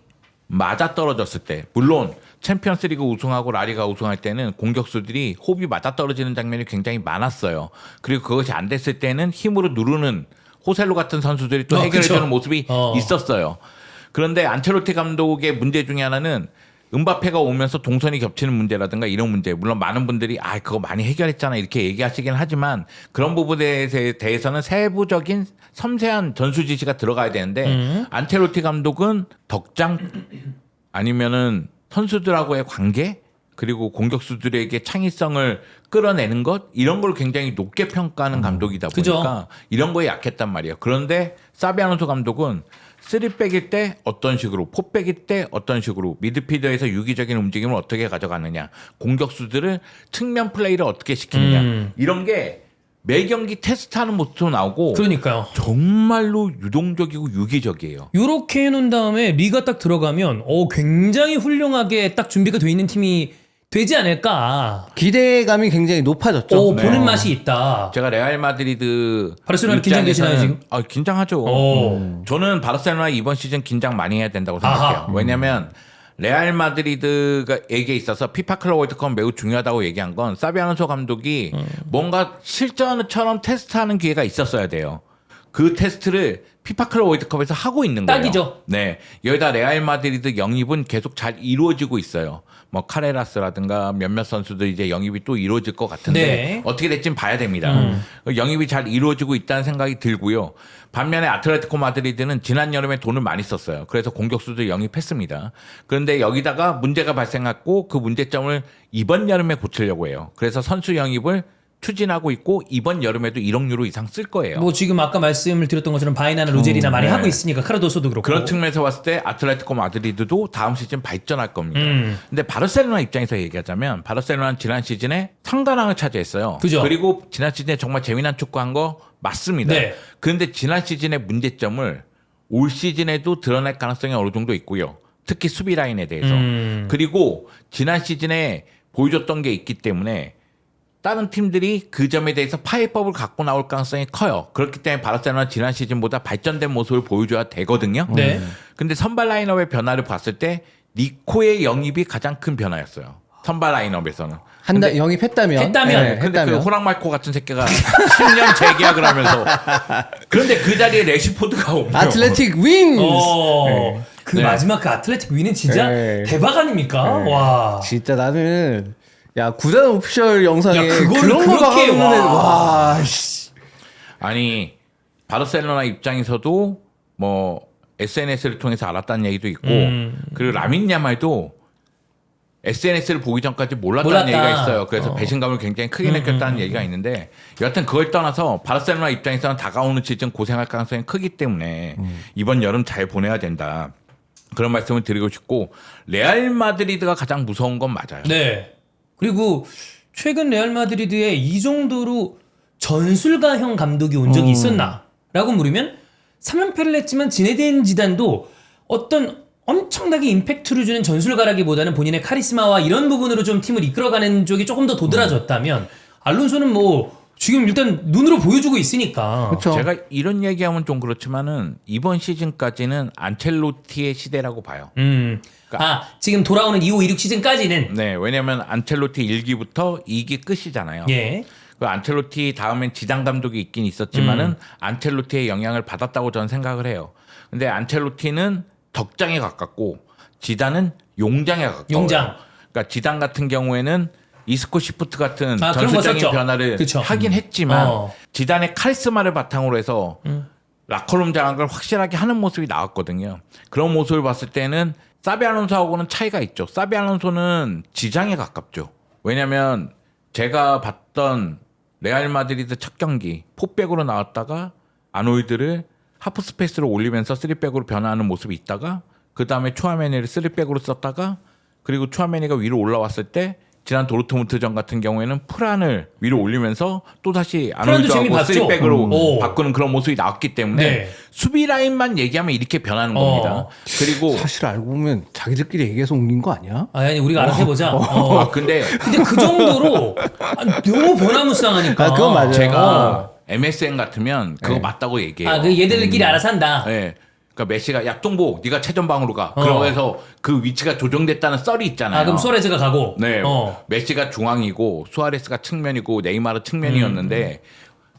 Speaker 3: 맞아떨어졌을 때 물론 챔피언스리그 우승하고 라리가 우승할 때는 공격수들이 호흡이 맞아떨어지는 장면이 굉장히 많았어요. 그리고 그것이 안 됐을 때는 힘으로 누르는 호셀로 같은 선수들이 또 해결해주는 모습이 있었어요. 그런데 안첼로티 감독의 문제 중에 하나는 음바페가 오면서 동선이 겹치는 문제라든가 이런 문제. 물론 많은 분들이 그거 많이 해결했잖아 이렇게 얘기하시긴 하지만 그런 부분에 대해서는 세부적인 섬세한 전술 지시가 들어가야 되는데 안첼로티 감독은 덕장 아니면은 선수들하고의 관계 그리고 공격수들에게 창의성을 끌어내는 것 이런 걸 굉장히 높게 평가하는 감독이다 보니까 이런 거에 약했단 말이에요. 그런데 사비 알론소 감독은 3백일 때 어떤 식으로 4백일 때 어떤 식으로 미드필더에서 유기적인 움직임을 어떻게 가져가느냐 공격수들을 측면 플레이를 어떻게 시키느냐 이런 게 매 경기 테스트하는 모습도 나오고
Speaker 1: 그러니까요.
Speaker 3: 정말로 유동적이고 유기적이에요.
Speaker 1: 이렇게 해놓은 다음에 리가 딱 들어가면 굉장히 훌륭하게 딱 준비가 돼 있는 팀이 되지 않을까.
Speaker 2: 기대감이 굉장히 높아졌죠.
Speaker 1: 보는 맛이 있다.
Speaker 3: 제가 레알 마드리드
Speaker 1: 바르셀로나 긴장되시나요 지금?
Speaker 3: 긴장하죠. 저는 바르셀로나 이번 시즌 긴장 많이 해야 된다고 생각해요. 왜냐하면 레알 마드리드에게 있어서 피파 클럽 월드컵 매우 중요하다고 얘기한 건 사비 알론소 감독이 뭔가 실전처럼 테스트하는 기회가 있었어야 돼요. 그 테스트를 피파 클럽 월드컵에서 하고 있는 거예요.
Speaker 1: 딱이죠.
Speaker 3: 네, 여기다 레알 마드리드 영입은 계속 잘 이루어지고 있어요. 뭐 카레라스라든가 몇몇 선수들 이제 영입이 또 이루어질 것 같은데
Speaker 1: 네.
Speaker 3: 어떻게 될지는 봐야 됩니다. 영입이 잘 이루어지고 있다는 생각이 들고요. 반면에 아틀레티코 마드리드는 지난 여름에 돈을 많이 썼어요. 그래서 공격수들 영입했습니다. 그런데 여기다가 문제가 발생했고 그 문제점을 이번 여름에 고치려고 해요. 그래서 선수 영입을 추진하고 있고 이번 여름에도 1억 유로 이상 쓸 거예요.
Speaker 1: 뭐 지금 아까 말씀을 드렸던 것처럼 바이나나 로제리나 많이 하고 있으니까 카르도소도 그렇고.
Speaker 3: 그런 측면에서 봤을 때 아틀레티코 마드리드도 다음 시즌 발전할 겁니다. 근데 바르셀로나 입장에서 얘기하자면 바르셀로나는 지난 시즌에 상관왕을 차지했어요.
Speaker 1: 그죠?
Speaker 3: 그리고 지난 시즌에 정말 재미난 축구한 거 맞습니다. 그런데 지난 시즌의 문제점을 올 시즌에도 드러낼 가능성이 어느 정도 있고요. 특히 수비 라인에 대해서. 그리고 지난 시즌에 보여줬던 게 있기 때문에 다른 팀들이 그 점에 대해서 파이법을 갖고 나올 가능성이 커요. 그렇기 때문에 바르셀로나 지난 시즌보다 발전된 모습을 보여줘야 되거든요.
Speaker 1: 네.
Speaker 3: 근데 선발 라인업의 변화를 봤을 때 니코의 영입이 가장 큰 변화였어요. 선발 라인업에서는.
Speaker 2: 영입했다면.
Speaker 1: 했다면.
Speaker 2: 네,
Speaker 3: 근데 그
Speaker 2: 했다면.
Speaker 3: 호랑말코 같은 새끼가 10년 재계약을 하면서 그런데 그 자리에 레시포드가 없네요.
Speaker 2: 아틀레틱 윈스.
Speaker 1: 그
Speaker 3: 네.
Speaker 1: 마지막 그 아틀레틱 윈은 진짜
Speaker 2: 네.
Speaker 1: 대박 아닙니까? 와.
Speaker 2: 진짜 나는 야 구단 오피셜 영상에
Speaker 1: 야, 그거를
Speaker 2: 그런 거
Speaker 1: 그렇게,
Speaker 2: 박아놓는 애,
Speaker 1: 와.
Speaker 2: 와 씨.
Speaker 3: 아니 바르셀로나 입장에서도 뭐 SNS를 통해서 알았다는 얘기도 있고 그리고 라민 야말도 SNS를 보기 전까지 몰랐다는
Speaker 1: 몰랐다.
Speaker 3: 얘기가 있어요. 그래서 배신감을 굉장히 크게 느꼈다는 얘기가 있는데 여하튼 그걸 떠나서 바르셀로나 입장에서는 다가오는 시즌 고생할 가능성이 크기 때문에 이번 여름 잘 보내야 된다. 그런 말씀을 드리고 싶고 레알 마드리드가 가장 무서운 건 맞아요.
Speaker 1: 네. 그리고 최근 레알 마드리드에 이 정도로 전술가형 감독이 온 적이 있었나? 라고 물으면 3연패를 했지만 지네딘 지단도 어떤 엄청나게 임팩트를 주는 전술가라기보다는 본인의 카리스마와 이런 부분으로 좀 팀을 이끌어가는 쪽이 조금 더 도드라졌다면 알론소는 뭐 지금 일단 눈으로 보여주고 있으니까.
Speaker 2: 그렇죠.
Speaker 3: 제가 이런 얘기하면 좀 그렇지만은 이번 시즌까지는 안첼로티의 시대라고 봐요.
Speaker 1: 지금 돌아오는 25, 26 시즌까지는
Speaker 3: 네, 왜냐하면 안첼로티 1기부터 2기 끝이잖아요.
Speaker 1: 예.
Speaker 3: 그 안첼로티 다음엔 지단 감독이 있긴 있었지만은 안첼로티의 영향을 받았다고 저는 생각을 해요. 근데 안첼로티는 덕장에 가깝고 지단은 용장에 가까워요.
Speaker 1: 용장.
Speaker 3: 그러니까 지단 같은 경우에는 이스코 시프트 같은
Speaker 1: 그런 거
Speaker 3: 전술적인
Speaker 1: 썼죠.
Speaker 3: 변화를
Speaker 1: 그쵸.
Speaker 3: 하긴 했지만
Speaker 1: 어.
Speaker 3: 지단의 카리스마를 바탕으로 해서 라커룸 장악을 확실하게 하는 모습이 나왔거든요. 그런 모습을 봤을 때는 사비 알론소하고는 차이가 있죠. 사비 알론소는 지장에 가깝죠. 왜냐하면 제가 봤던 레알 마드리드 첫 경기 포백으로 나왔다가 아노이드를 하프 스페이스로 올리면서 3백으로 변화하는 모습이 있다가 그 다음에 추아메니를 3백으로 썼다가 그리고 추아메니가 위로 올라왔을 때 지난 도르트문트전 같은 경우에는 프란을 위로 올리면서 또다시 아노이드하고
Speaker 1: 재미 봤죠?
Speaker 3: 3백으로 바꾸는 그런 모습이 나왔기 때문에
Speaker 1: 네.
Speaker 3: 수비 라인만 얘기하면 이렇게 변하는 겁니다. 그리고
Speaker 2: 사실 알고 보면 자기들끼리 얘기해서 옮긴 거 아니야?
Speaker 1: 아니 우리가 알아서 해보자.
Speaker 3: 근데
Speaker 1: 근데 그 정도로 너무 변화무쌍하니까.
Speaker 2: 아, 그건 맞아요.
Speaker 3: 제가 MSN 같으면 그거
Speaker 2: 네.
Speaker 3: 맞다고 얘기해요.
Speaker 1: 그 얘들끼리 알아서 한다.
Speaker 3: 네. 그러니까 메시가 야 똥보 네가 최전방으로 가. 그러면서 그 위치가 조정됐다는 썰이 있잖아요.
Speaker 1: 그럼 수아레즈가 가고.
Speaker 3: 네. 메시가 중앙이고 수아레스가 측면이고 네이마르 측면이었는데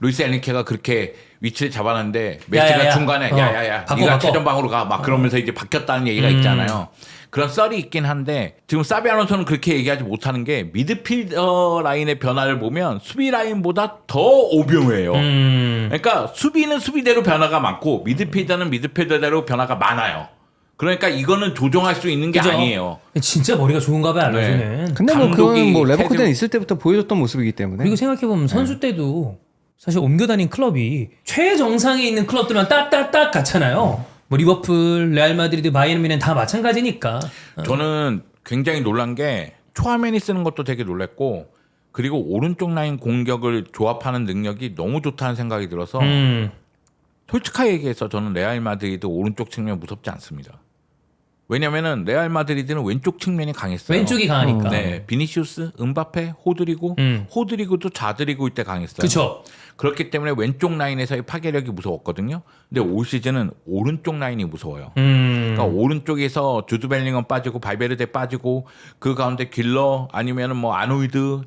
Speaker 3: 루이스 엔리케가 그렇게 위치를 잡아놨는데 메시가
Speaker 1: 야야야.
Speaker 3: 중간에 야야야
Speaker 1: 바꿔,
Speaker 3: 네가
Speaker 1: 바꿔.
Speaker 3: 최전방으로 가. 막 그러면서 이제 바뀌었다는 얘기가 있잖아요. 그런 썰이 있긴 한데 지금 사비 알론소는 그렇게 얘기하지 못하는 게 미드필더 라인의 변화를 보면 수비 라인보다 더 오묘해요. 그러니까 수비는 수비대로 변화가 많고 미드필더는 미드필더대로 변화가 많아요. 그러니까 이거는 조정할 수 있는 게
Speaker 1: 그죠?
Speaker 3: 아니에요.
Speaker 1: 진짜 머리가 좋은가 봐요, 알론소는.
Speaker 2: 근데 뭐
Speaker 3: 감독이
Speaker 2: 그건 뭐
Speaker 3: 태세-
Speaker 2: 레버쿠젠 있을 때부터 보여줬던 모습이기 때문에.
Speaker 1: 그리고 생각해보면 선수 때도 사실 옮겨 다닌 클럽이 최정상에 있는 클럽들만 딱딱딱 같잖아요. 뭐 리버풀, 레알 마드리드, 바이에른 뮌헨 다 마찬가지니까.
Speaker 3: 저는 굉장히 놀란 게 초아맨이 쓰는 것도 되게 놀랐고 그리고 오른쪽 라인 공격을 조합하는 능력이 너무 좋다는 생각이 들어서 솔직하게 얘기해서 저는 레알 마드리드 오른쪽 측면 무섭지 않습니다. 왜냐면은 레알 마드리드는 왼쪽 측면이 강했어요.
Speaker 1: 왼쪽이 강하니까.
Speaker 3: 네, 비니시우스, 음바페, 호드리고, 호드리고도 좌드리고일 때 강했어요.
Speaker 1: 그쵸.
Speaker 3: 그렇기 때문에 왼쪽 라인에서의 파괴력이 무서웠거든요. 근데 올 시즌은 오른쪽 라인이 무서워요. 그러니까 오른쪽에서 주드 벨링엄 빠지고 발베르데 빠지고 그 가운데 길러 아니면은 뭐 아노이드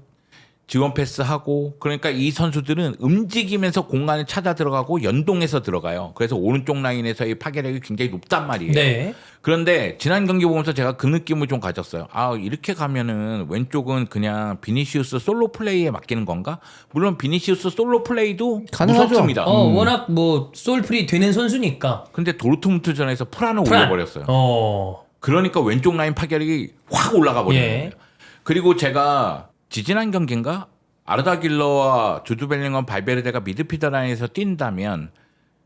Speaker 3: 지원 패스하고 그러니까 이 선수들은 움직이면서 공간을 찾아 들어가고 연동해서 들어가요. 그래서 오른쪽 라인에서의 파괴력이 굉장히 높단 말이에요.
Speaker 1: 네.
Speaker 3: 그런데 지난 경기 보면서 제가 그 느낌을 좀 가졌어요. 아 이렇게 가면은 왼쪽은 그냥 비니시우스 솔로 플레이에 맡기는 건가? 물론 비니시우스 솔로 플레이도
Speaker 2: 가능하죠.
Speaker 3: 무섭습니다.
Speaker 1: 워낙 뭐 솔프리 되는 선수니까.
Speaker 3: 근데 도르트문트전에서 프란을
Speaker 1: 프란.
Speaker 3: 올려버렸어요.
Speaker 1: 그러니까
Speaker 3: 그러니까 왼쪽 라인 파괴력이 확 올라가 버린
Speaker 1: 예.
Speaker 3: 거예요. 그리고 제가 지지난 경기인가 아르다 길러와 주드 벨링엄 발베르데가 미드필더 라인에서 뛴다면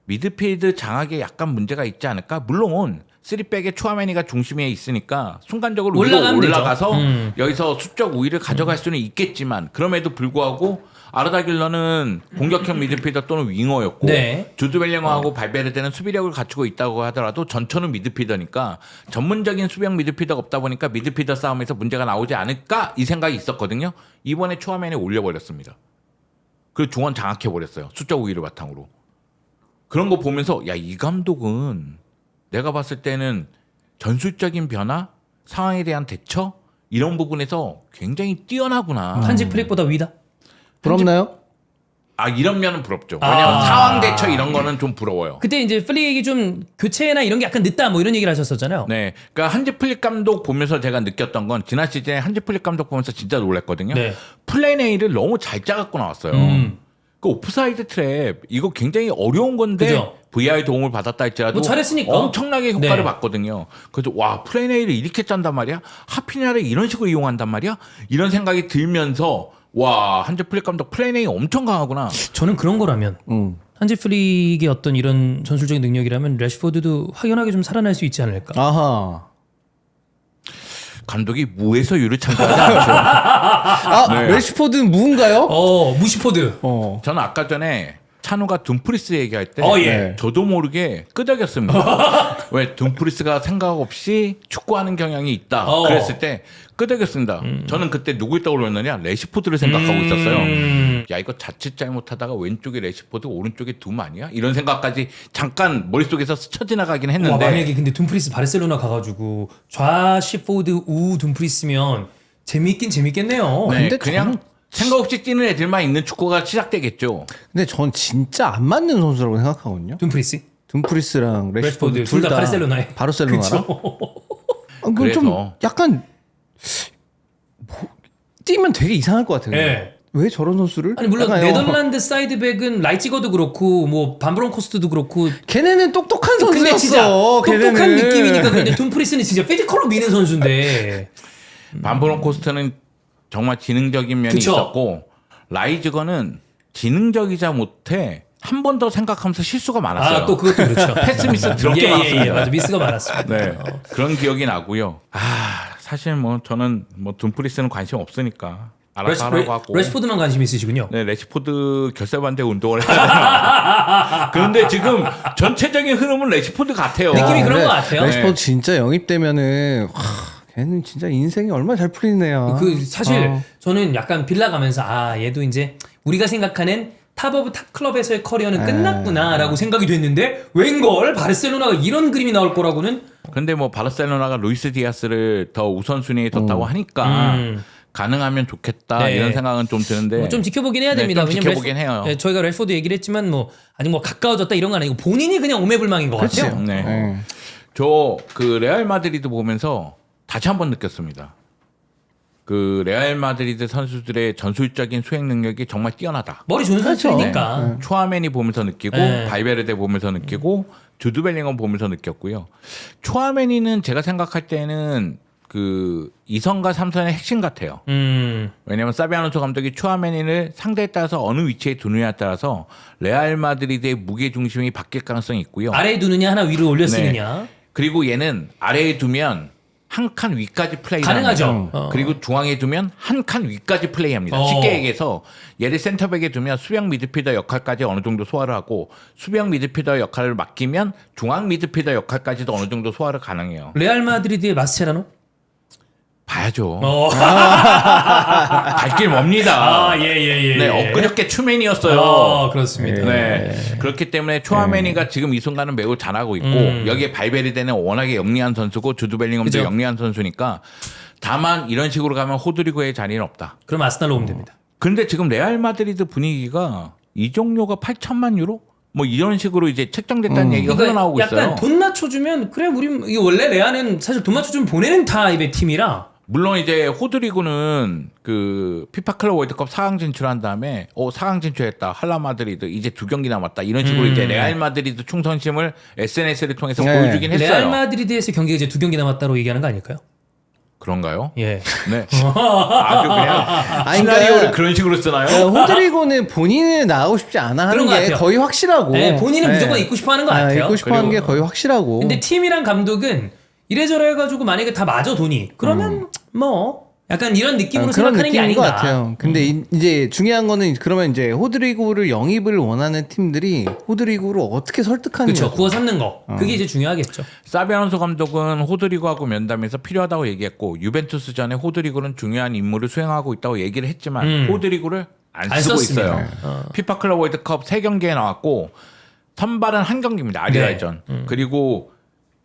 Speaker 3: 미드필드 장악에 약간 문제가 있지 않을까? 물론 3백에 추아메니가 중심에 있으니까 순간적으로
Speaker 1: 올라가면
Speaker 3: 위로 올라가서
Speaker 1: 되죠.
Speaker 3: 여기서 수적 우위를 가져갈 수는 있겠지만 그럼에도 불구하고 아르다 길러는 공격형 미드필더 또는 윙어였고
Speaker 1: 네.
Speaker 3: 주드 벨링엄하고 발베르데는 수비력을 갖추고 있다고 하더라도 전천후 미드필더니까 전문적인 수비형 미드필더가 없다 보니까 미드필더 싸움에서 문제가 나오지 않을까 이 생각이 있었거든요. 이번에 추아메니 올려버렸습니다. 그리고 중원 장악해버렸어요. 수적 우위를 바탕으로. 그런 거 보면서 야, 이 감독은 내가 봤을 때는 전술적인 변화, 상황에 대한 대처 이런 부분에서 굉장히 뛰어나구나.
Speaker 1: 한지 플릭보다 위다.
Speaker 2: 부럽나요?
Speaker 3: 아, 이런 면은 부럽죠. 왜냐하면 상황 대처 이런 거는 좀 부러워요.
Speaker 1: 그때 이제 플릭이 좀 교체나 이런 게 약간 늦다 뭐 이런 얘기를 하셨었잖아요.
Speaker 3: 네, 그러니까 한지 플릭 감독 보면서 제가 느꼈던 건 지난 시즌에 한지 플릭 감독 보면서 진짜 놀랐거든요.
Speaker 1: 네.
Speaker 3: 플랜 A를 너무 잘 짜갖고 나왔어요. 그 오프사이드 트랩 이거 굉장히 어려운 건데
Speaker 1: 그죠?
Speaker 3: VR 도움을 받았다 할지라도
Speaker 1: 뭐 잘했으니까.
Speaker 3: 엄청나게 효과를
Speaker 1: 네.
Speaker 3: 봤거든요. 그래서 와, 플랜 A를 이렇게 짠단 말이야? 하피냐를 이런 식으로 이용한단 말이야? 이런 생각이 들면서 와, 한지 플릭 감독 플랜 A 엄청 강하구나.
Speaker 1: 저는 그런 거라면 한지 플릭의 어떤 이런 전술적인 능력이라면 래시포드도 확연하게 좀 살아날 수 있지 않을까.
Speaker 2: 아하.
Speaker 3: 감독이 무에서 유를 창조하지 않죠.
Speaker 2: 아, 래시포드는 무인가요?
Speaker 1: 무시포드.
Speaker 3: 저는 아까 전에 찬우가 둠프리스 얘기할 때
Speaker 1: 예.
Speaker 3: 저도 모르게 끄덕였습니다. 왜 둠프리스가 생각 없이 축구하는 경향이 있다. 그랬을 때 끄덕였습니다. 저는 그때 누굴 떠올렸느냐? 레시포드를 생각하고 있었어요. 야, 이거 자칫 잘못하다가 왼쪽에 레시포드, 오른쪽에 둠 아니야? 이런 생각까지 잠깐 머릿속에서 스쳐 지나가긴
Speaker 1: 와,
Speaker 3: 했는데
Speaker 1: 만약에 근데 둠프리스 바르셀로나 가가지고 좌시포드 우 둠프리스면 재밌긴 재밌겠네요.
Speaker 3: 네,
Speaker 2: 근데
Speaker 3: 그냥
Speaker 2: 저는
Speaker 3: 생각 없이 뛰는 애들만 있는 축구가 시작되겠죠.
Speaker 2: 근데 전 진짜 안 맞는 선수라고 생각하거든요.
Speaker 1: 둠프리스.
Speaker 2: 둠프리스랑
Speaker 1: 래시포드
Speaker 2: 래시포드
Speaker 1: 둘 다 바르셀로나에.
Speaker 2: 바르셀로나랑. 좀
Speaker 3: 그래서.
Speaker 2: 약간 뛰면 되게 이상할 것 같아요.
Speaker 1: 네.
Speaker 2: 왜 저런 선수를?
Speaker 1: 아니 물론
Speaker 2: 약간
Speaker 1: 네덜란드 사이드백은 라이치거도 그렇고 뭐 반브론코스트도 그렇고
Speaker 2: 걔네는 똑똑한
Speaker 1: 근데 진짜
Speaker 2: 선수였어.
Speaker 1: 똑똑한
Speaker 2: 걔네는.
Speaker 1: 느낌이니까 근데 둠프리스는 진짜 피지컬로 미는 선수인데
Speaker 3: 반브론 코스트는 정말 지능적인 면이
Speaker 1: 그쵸.
Speaker 3: 있었고 라이즈거는 지능적이자 못해 한 번 더 생각하면서 실수가 많았어요.
Speaker 1: 아 또 그것도 그렇죠.
Speaker 3: 패스 미스 더럽게 많았습니다.
Speaker 1: 맞아 미스가 많았습니다.
Speaker 3: 네, 그런 기억이 나고요. 사실 뭐 저는 뭐 둠프리스는 관심 없으니까 알아서 하라고 하고.
Speaker 1: 래시포드만 관심 있으시군요.
Speaker 3: 네, 레시포드 결사반대 운동을 해야 되나. 그런데 지금 전체적인 흐름은 레시포드 같아요.
Speaker 1: 느낌이 그런
Speaker 2: 근데
Speaker 1: 것 같아요.
Speaker 2: 래시포드 진짜 영입되면은 걔는 진짜 인생이 얼마나 잘 풀리는 애야.
Speaker 1: 그 사실
Speaker 2: 아.
Speaker 1: 저는 약간 빌라 가면서 얘도 이제 우리가 생각하는 탑 오브 탑 클럽에서의 커리어는 끝났구나라고 생각이 됐는데 웬걸 바르셀로나가 이런 그림이 나올 거라고는
Speaker 3: 근데 뭐 바르셀로나가 루이스 디아스를 더 우선순위에 뒀다고 하니까 가능하면 좋겠다
Speaker 1: 네.
Speaker 3: 이런 생각은 좀 드는데
Speaker 1: 뭐좀 지켜보긴 해야
Speaker 3: 네,
Speaker 1: 됩니다.
Speaker 3: 좀
Speaker 1: 왜냐면
Speaker 3: 지켜보긴 해요.
Speaker 1: 네, 저희가 래시포드 얘기를 했지만 뭐 아직 뭐 가까워졌다 이런 건 아니고 본인이 그냥 오매불망인 것
Speaker 2: 그치.
Speaker 1: 같아요.
Speaker 3: 네.
Speaker 2: 네.
Speaker 3: 저 그 레알 마드리드 보면서 다시 한번 느꼈습니다. 그 레알 마드리드 선수들의 전술적인 수행 능력이 정말 뛰어나다.
Speaker 1: 머리 좋은 선수니까.
Speaker 3: 초아멘이 보면서 느끼고
Speaker 1: 네.
Speaker 3: 발베르데 보면서 느끼고 주드 벨링엄 보면서 느꼈고요. 초아멘이는 제가 생각할 때는 그 2선과 3선의 핵심 같아요. 왜냐하면 사비 알론소 감독이 초아멘이를 상대에 따라서 어느 위치에 두느냐에 따라서 레알 마드리드의 무게 중심이 바뀔 가능성이 있고요.
Speaker 1: 아래에 두느냐 하나 위로 올려 쓰느냐.
Speaker 3: 그리고 얘는 아래에 두면 한 칸 위까지 플레이
Speaker 1: 가능하죠.
Speaker 3: 그리고 중앙에 두면 한 칸 위까지 플레이합니다. 쉽게 얘기해서 얘를 센터백에 두면 수비형 미드필더 역할까지 어느 정도 소화를 하고 수비형 미드필더 역할을 맡기면 중앙 미드필더 역할까지도 어느 정도 소화를 가능해요.
Speaker 1: 레알 마드리드의 마스체라노?
Speaker 3: 봐야죠. 갈 길 멉니다.
Speaker 1: 예.
Speaker 3: 네, 엊그저께 추맨이었어요.
Speaker 1: 그렇습니다.
Speaker 3: 네. 그렇기 때문에 초아메니가 지금 이 순간은 매우 잘하고 있고 여기에 발베르데는 워낙에 영리한 선수고 주드 벨링엄도
Speaker 1: 그죠.
Speaker 3: 영리한 선수니까 다만 이런 식으로 가면 호드리고의 자리는 없다.
Speaker 1: 그럼 아스날로 오면 됩니다.
Speaker 3: 그런데 지금 레알 마드리드 분위기가 이종료가 8천만 유로? 뭐 이런 식으로 이제 책정됐다는 얘기가 흘러나오고
Speaker 1: 약간
Speaker 3: 있어요.
Speaker 1: 돈 맞춰주면 그래 우리 이게 원래 레알은 사실 돈 맞춰주면 보내는 타입의 팀이라
Speaker 3: 물론 이제 호드리고는 그 피파 클럽 월드컵 4강 진출한 다음에 4강 진출했다. 할라 마드리드 이제 2경기 남았다. 이런 식으로 이제 레알 마드리드 충성심을 SNS를 통해서
Speaker 2: 네.
Speaker 3: 보여주긴 했어요.
Speaker 1: 레알 마드리드에서 경기가 이제 2경기 남았다고 얘기하는 거 아닐까요?
Speaker 3: 그런가요?
Speaker 1: 예.
Speaker 3: 네. 아주 그냥
Speaker 2: 아니,
Speaker 3: 시나리오를
Speaker 2: 그러니까
Speaker 3: 그런 식으로 쓰나요?
Speaker 2: 호드리고는 본인은 나가고 싶지 않아 하는
Speaker 1: 그런 것
Speaker 2: 게
Speaker 1: 같아요.
Speaker 2: 거의 확실하고.
Speaker 1: 네, 본인은 무조건 있고 싶어 하는 것 같아요.
Speaker 2: 있고 싶어 하는 게 거의 확실하고.
Speaker 1: 근데 팀이랑 감독은 이래저래 해가지고 만약에 다 맞아 돈이 그러면 뭐 약간 이런 느낌으로
Speaker 2: 그런
Speaker 1: 생각하는 게
Speaker 2: 느낌인 것
Speaker 1: 아닌가.
Speaker 2: 같아요. 근데 이제 중요한 거는 그러면 이제 호드리고를 영입을 원하는 팀들이 호드리고를 어떻게 설득하느냐.
Speaker 1: 그렇죠. 구워 삼는 거. 그게 이제 중요하겠죠.
Speaker 3: 사비 알론소 감독은 호드리고하고 면담에서 필요하다고 얘기했고 유벤투스 전에 호드리고는 중요한 임무를 수행하고 있다고 얘기를 했지만 호드리고를 안 쓰고
Speaker 1: 썼습니다.
Speaker 3: 있어요. 피파 클럽 월드컵 3경기에 나왔고 선발은 한 경기입니다. 아리라이전. 그리고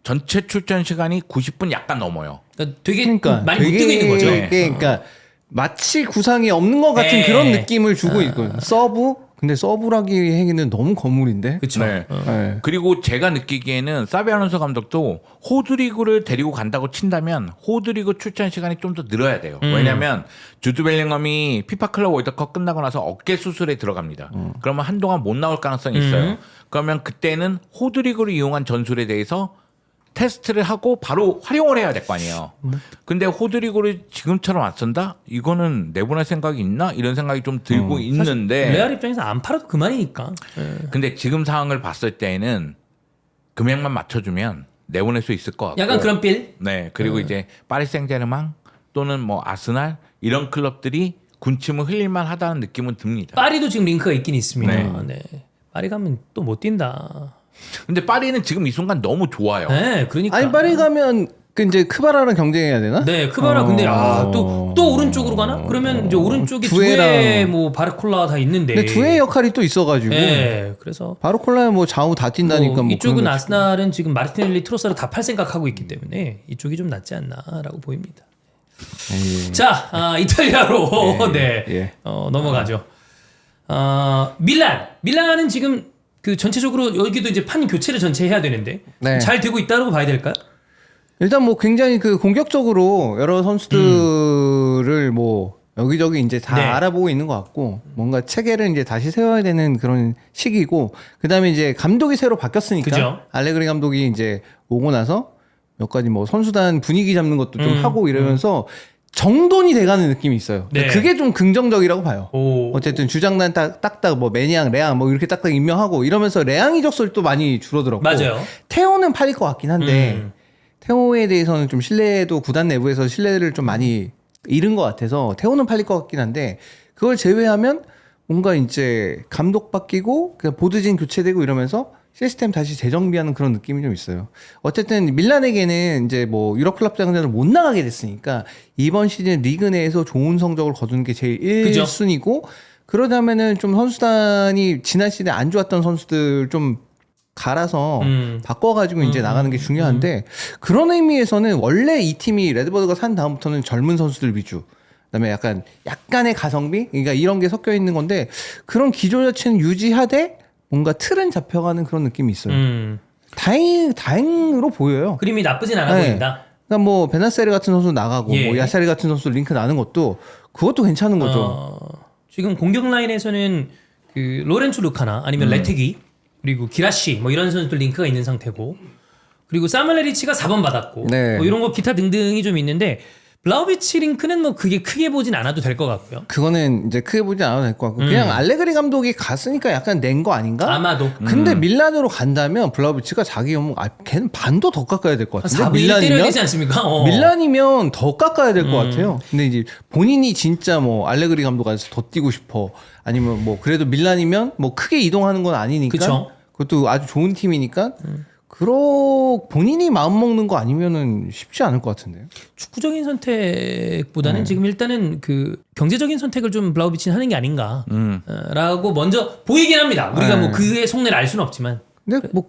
Speaker 3: 전체 출전 시간이 90분 약간 넘어요.
Speaker 1: 그러니까 되게
Speaker 2: 그러니까
Speaker 1: 많이 못 뛰고 있는 거죠.
Speaker 2: 그러니까 마치 구상이 없는 것 같은
Speaker 1: 네.
Speaker 2: 그런 느낌을 주고 있고 서브 근데 서브라기에는 너무 거물인데.
Speaker 1: 그렇죠.
Speaker 3: 네.
Speaker 2: 네.
Speaker 3: 그리고 제가 느끼기에는 사비 알론소 감독도 호드리고를 데리고 간다고 친다면 호드리고 출전 시간이 좀 더 늘어야 돼요. 왜냐하면 주드 벨링엄이 피파 클럽 월드컵 끝나고 나서 어깨 수술에 들어갑니다. 그러면 한동안 못 나올 가능성이 있어요. 그러면 그때는 호드리고를 이용한 전술에 대해서 테스트를 하고 바로 활용을 해야 될 거 아니에요. 근데 호드리고를 지금처럼 안 쓴다? 이거는 내보낼 생각이 있나? 이런 생각이 좀 들고 있는데.
Speaker 1: 레알 입장에서 안 팔아도 그만이니까.
Speaker 3: 근데 지금 상황을 봤을 때에는 금액만 맞춰주면 내보낼 수 있을 것 같고.
Speaker 1: 약간 그런 빌.
Speaker 3: 네. 그리고 이제 파리 생제르맹 또는 뭐 아스날 이런 클럽들이 군침을 흘릴만 하다는 느낌은 듭니다.
Speaker 1: 파리도 지금 링크가 있긴 있습니다.
Speaker 3: 네.
Speaker 1: 네. 파리 가면 또 못 뛴다.
Speaker 3: 근데 파리는 지금 이 순간 너무 좋아요.
Speaker 1: 네, 그러니까.
Speaker 2: 아니 파리 가면 그 이제 크바라랑 경쟁해야 되나?
Speaker 1: 네, 크바라 근데 또 오른쪽으로 가나? 그러면 이제 오른쪽에 두에 뭐 바르콜라 다 있는데.
Speaker 2: 근데 두의 역할이 또 있어가지고.
Speaker 1: 네, 그래서
Speaker 2: 바르콜라는 뭐 좌우 다 뛴다니까. 뭐
Speaker 1: 이쪽은
Speaker 2: 그런 거.
Speaker 1: 아스날은 지금 마르티넬리 트로사를 다 팔 생각하고 있기 때문에 이쪽이 좀 낫지 않나라고 보입니다. 자, 이탈리아로 네,
Speaker 2: 예.
Speaker 1: 넘어가죠. 밀란은 지금 그 전체적으로 여기도 이제 판 교체를 전체 해야 되는데
Speaker 2: 네.
Speaker 1: 잘 되고 있다고 봐야 될까요?
Speaker 2: 일단 뭐 굉장히 그 공격적으로 여러 선수들을 뭐 여기저기 이제 다
Speaker 1: 네.
Speaker 2: 알아보고 있는 것 같고 뭔가 체계를 이제 다시 세워야 되는 그런 시기고 그다음에 이제 감독이 새로 바뀌었으니까
Speaker 1: 그죠.
Speaker 2: 알레그리 감독이 이제 오고 나서 몇 가지 뭐 선수단 분위기 잡는 것도 좀 하고 이러면서 정돈이 돼가는 느낌이 있어요.
Speaker 1: 네.
Speaker 2: 그게 좀 긍정적이라고 봐요.
Speaker 1: 오.
Speaker 2: 어쨌든 주장단 딱딱 뭐 매니앙, 레앙 뭐 이렇게 딱딱 임명하고 이러면서 레앙 이적설이 또 많이 줄어들었고
Speaker 1: 맞아요.
Speaker 2: 테오는 팔릴 것 같긴 한데 테오에 대해서는 좀 신뢰도 구단 내부에서 신뢰를 좀 많이 잃은 것 같아서 테오는 팔릴 것 같긴 한데 그걸 제외하면 뭔가 이제 감독 바뀌고 그냥 보드진 교체되고 이러면서 시스템 다시 재정비하는 그런 느낌이 좀 있어요. 어쨌든 밀란에게는 이제 뭐 유럽 클럽 장전을 못 나가게 됐으니까 이번 시즌 리그 내에서 좋은 성적을 거두는 게 제일 1순위고 그러자면은 좀 선수단이 지난 시즌에 안 좋았던 선수들 좀 갈아서 바꿔가지고 이제 나가는 게 중요한데 그런 의미에서는 원래 이 팀이 레드버드가 산 다음부터는 젊은 선수들 위주 그다음에 약간의 가성비 그러니까 이런 게 섞여 있는 건데 그런 기조 자체는 유지하되 뭔가 틀은 잡혀가는 그런 느낌이 있어요. 다행으로 보여요.
Speaker 1: 그림이 나쁘진 않아
Speaker 2: 네.
Speaker 1: 보인다.
Speaker 2: 그러니까 뭐 베나세르 같은 선수 나가고
Speaker 1: 예.
Speaker 2: 뭐 야사리 같은 선수 링크 나는 것도 그것도 괜찮은 거죠.
Speaker 1: 지금 공격 라인에서는 그 로렌초 루카나 아니면 레테기 그리고 기라시 뭐 이런 선수들 링크가 있는 상태고 그리고 사멜레리치가 4번 받았고
Speaker 2: 네.
Speaker 1: 뭐 이런 거 기타 등등이 좀 있는데 블라우비치 링크는 뭐 그게 크게 보진 않아도 될 것 같고요.
Speaker 2: 그거는 이제 크게 보지 않아도 될 것 같고 그냥 알레그리 감독이 갔으니까 약간 낸 거 아닌가?
Speaker 1: 아마도.
Speaker 2: 근데 밀란으로 간다면 블라우비치가 자기 연봉 걔는 반도 더 깎아야 될 것
Speaker 1: 한
Speaker 2: 같은데
Speaker 1: 4분의 1 때려야 되지 않습니까?
Speaker 2: 밀란이면 더 깎아야 될 것 같아요. 근데 이제 본인이 진짜 뭐 알레그리 감독 안에서 더 뛰고 싶어 아니면 뭐 그래도 밀란이면 뭐 크게 이동하는 건 아니니까
Speaker 1: 그쵸.
Speaker 2: 그것도 아주 좋은 팀이니까 본인이 마음 먹는 거 아니면은 쉽지 않을 것 같은데요.
Speaker 1: 축구적인 선택보다는 지금 일단은 그 경제적인 선택을 좀 블라우비치는 하는 게 아닌가라고 먼저 보이긴 합니다. 우리가 뭐 그의 속내를 알 수는 없지만.
Speaker 2: 근데 뭐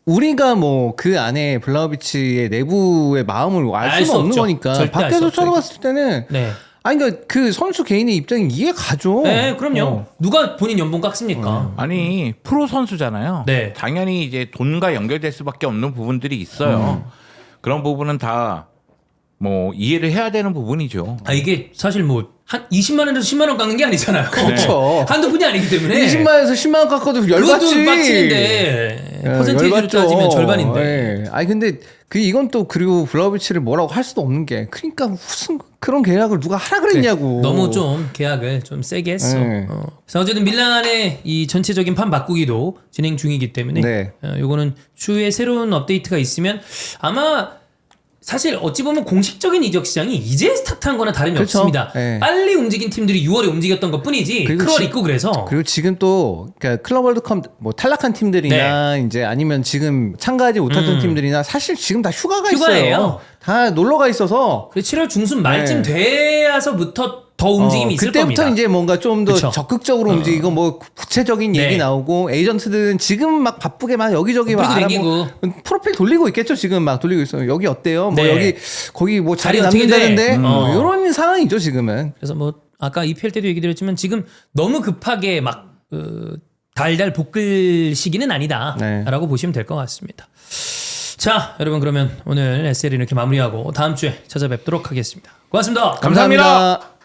Speaker 2: 우리가 뭐 그 안에 블라우비치의 내부의 마음을
Speaker 1: 알
Speaker 2: 알
Speaker 1: 수
Speaker 2: 수는 없는
Speaker 1: 없죠.
Speaker 2: 거니까
Speaker 1: 절대 알수
Speaker 2: 밖에서
Speaker 1: 없죠,
Speaker 2: 쳐다봤을 때는
Speaker 1: 네.
Speaker 2: 아니 그러니까 그 선수 개인의 입장이 이해가죠.
Speaker 1: 네, 그럼요. 누가 본인 연봉 깎습니까?
Speaker 3: 아니 프로 선수잖아요.
Speaker 1: 네.
Speaker 3: 당연히 이제 돈과 연결될 수밖에 없는 부분들이 있어요. 그런 부분은 다 뭐 이해를 해야 되는 부분이죠.
Speaker 1: 이게 사실 뭐 한 20만 원에서 10만 원 깎는 게 아니잖아요.
Speaker 2: 그렇죠.
Speaker 1: 한두 푼이 아니기 때문에.
Speaker 2: 20만에서 10만 원 깎아도
Speaker 1: 그것도
Speaker 2: 열받지.
Speaker 1: 빡치는데. 퍼센테이지로
Speaker 2: 열받죠.
Speaker 1: 따지면 절반인데.
Speaker 2: 예. 아니 근데 이건 또 그리고 블라우비치를 뭐라고 할 수도 없는 게 그러니까 무슨 그런 계약을 누가 하라 그랬냐고.
Speaker 1: 너무 좀 계약을 좀 세게 했어.
Speaker 2: 네.
Speaker 1: 그래서 어쨌든 밀란의 이 전체적인 판 바꾸기도 진행 중이기 때문에
Speaker 2: 네.
Speaker 1: 요거는 추후에 새로운 업데이트가 있으면 아마 사실 어찌 보면 공식적인 이적 시장이 이제 스타트한 거나 다름이
Speaker 2: 그렇죠.
Speaker 1: 없습니다.
Speaker 2: 네.
Speaker 1: 빨리 움직인 팀들이 6월에 움직였던 것 뿐이지
Speaker 2: 그리고
Speaker 1: 8월 있고 그래서
Speaker 2: 그리고 지금 또 그러니까 클럽 월드컵 뭐 탈락한 팀들이나 이제 아니면 지금 참가하지 못했던 팀들이나 사실 지금 다 휴가가
Speaker 1: 휴가예요.
Speaker 2: 있어요. 다 놀러가 있어서
Speaker 1: 7월 중순 말쯤 돼야서부터 더 움직임이 있을
Speaker 2: 그때부터
Speaker 1: 겁니다.
Speaker 2: 이제 뭔가 좀 더
Speaker 1: 그쵸.
Speaker 2: 적극적으로 움직이고 뭐 구체적인
Speaker 1: 네.
Speaker 2: 얘기 나오고 에이전트들은 지금 막 바쁘게 막 여기저기 막
Speaker 1: 뿌리고
Speaker 2: 프로필 돌리고 있겠죠. 지금 막 돌리고 있어요. 여기 어때요? 뭐
Speaker 1: 네.
Speaker 2: 여기 거기 뭐 자리
Speaker 1: 자리 어떻게
Speaker 2: 남는다는데
Speaker 1: 돼?
Speaker 2: 뭐 이런 상황이죠 지금은.
Speaker 1: 그래서 뭐 아까 EPL 때도 얘기 드렸지만 지금 너무 급하게 막 달달 볶을 시기는 아니다라고
Speaker 2: 네.
Speaker 1: 보시면 될 것 같습니다. 자, 여러분 그러면 오늘 SL을 이렇게 마무리하고 다음 주에 찾아뵙도록 하겠습니다. 고맙습니다.
Speaker 3: 감사합니다.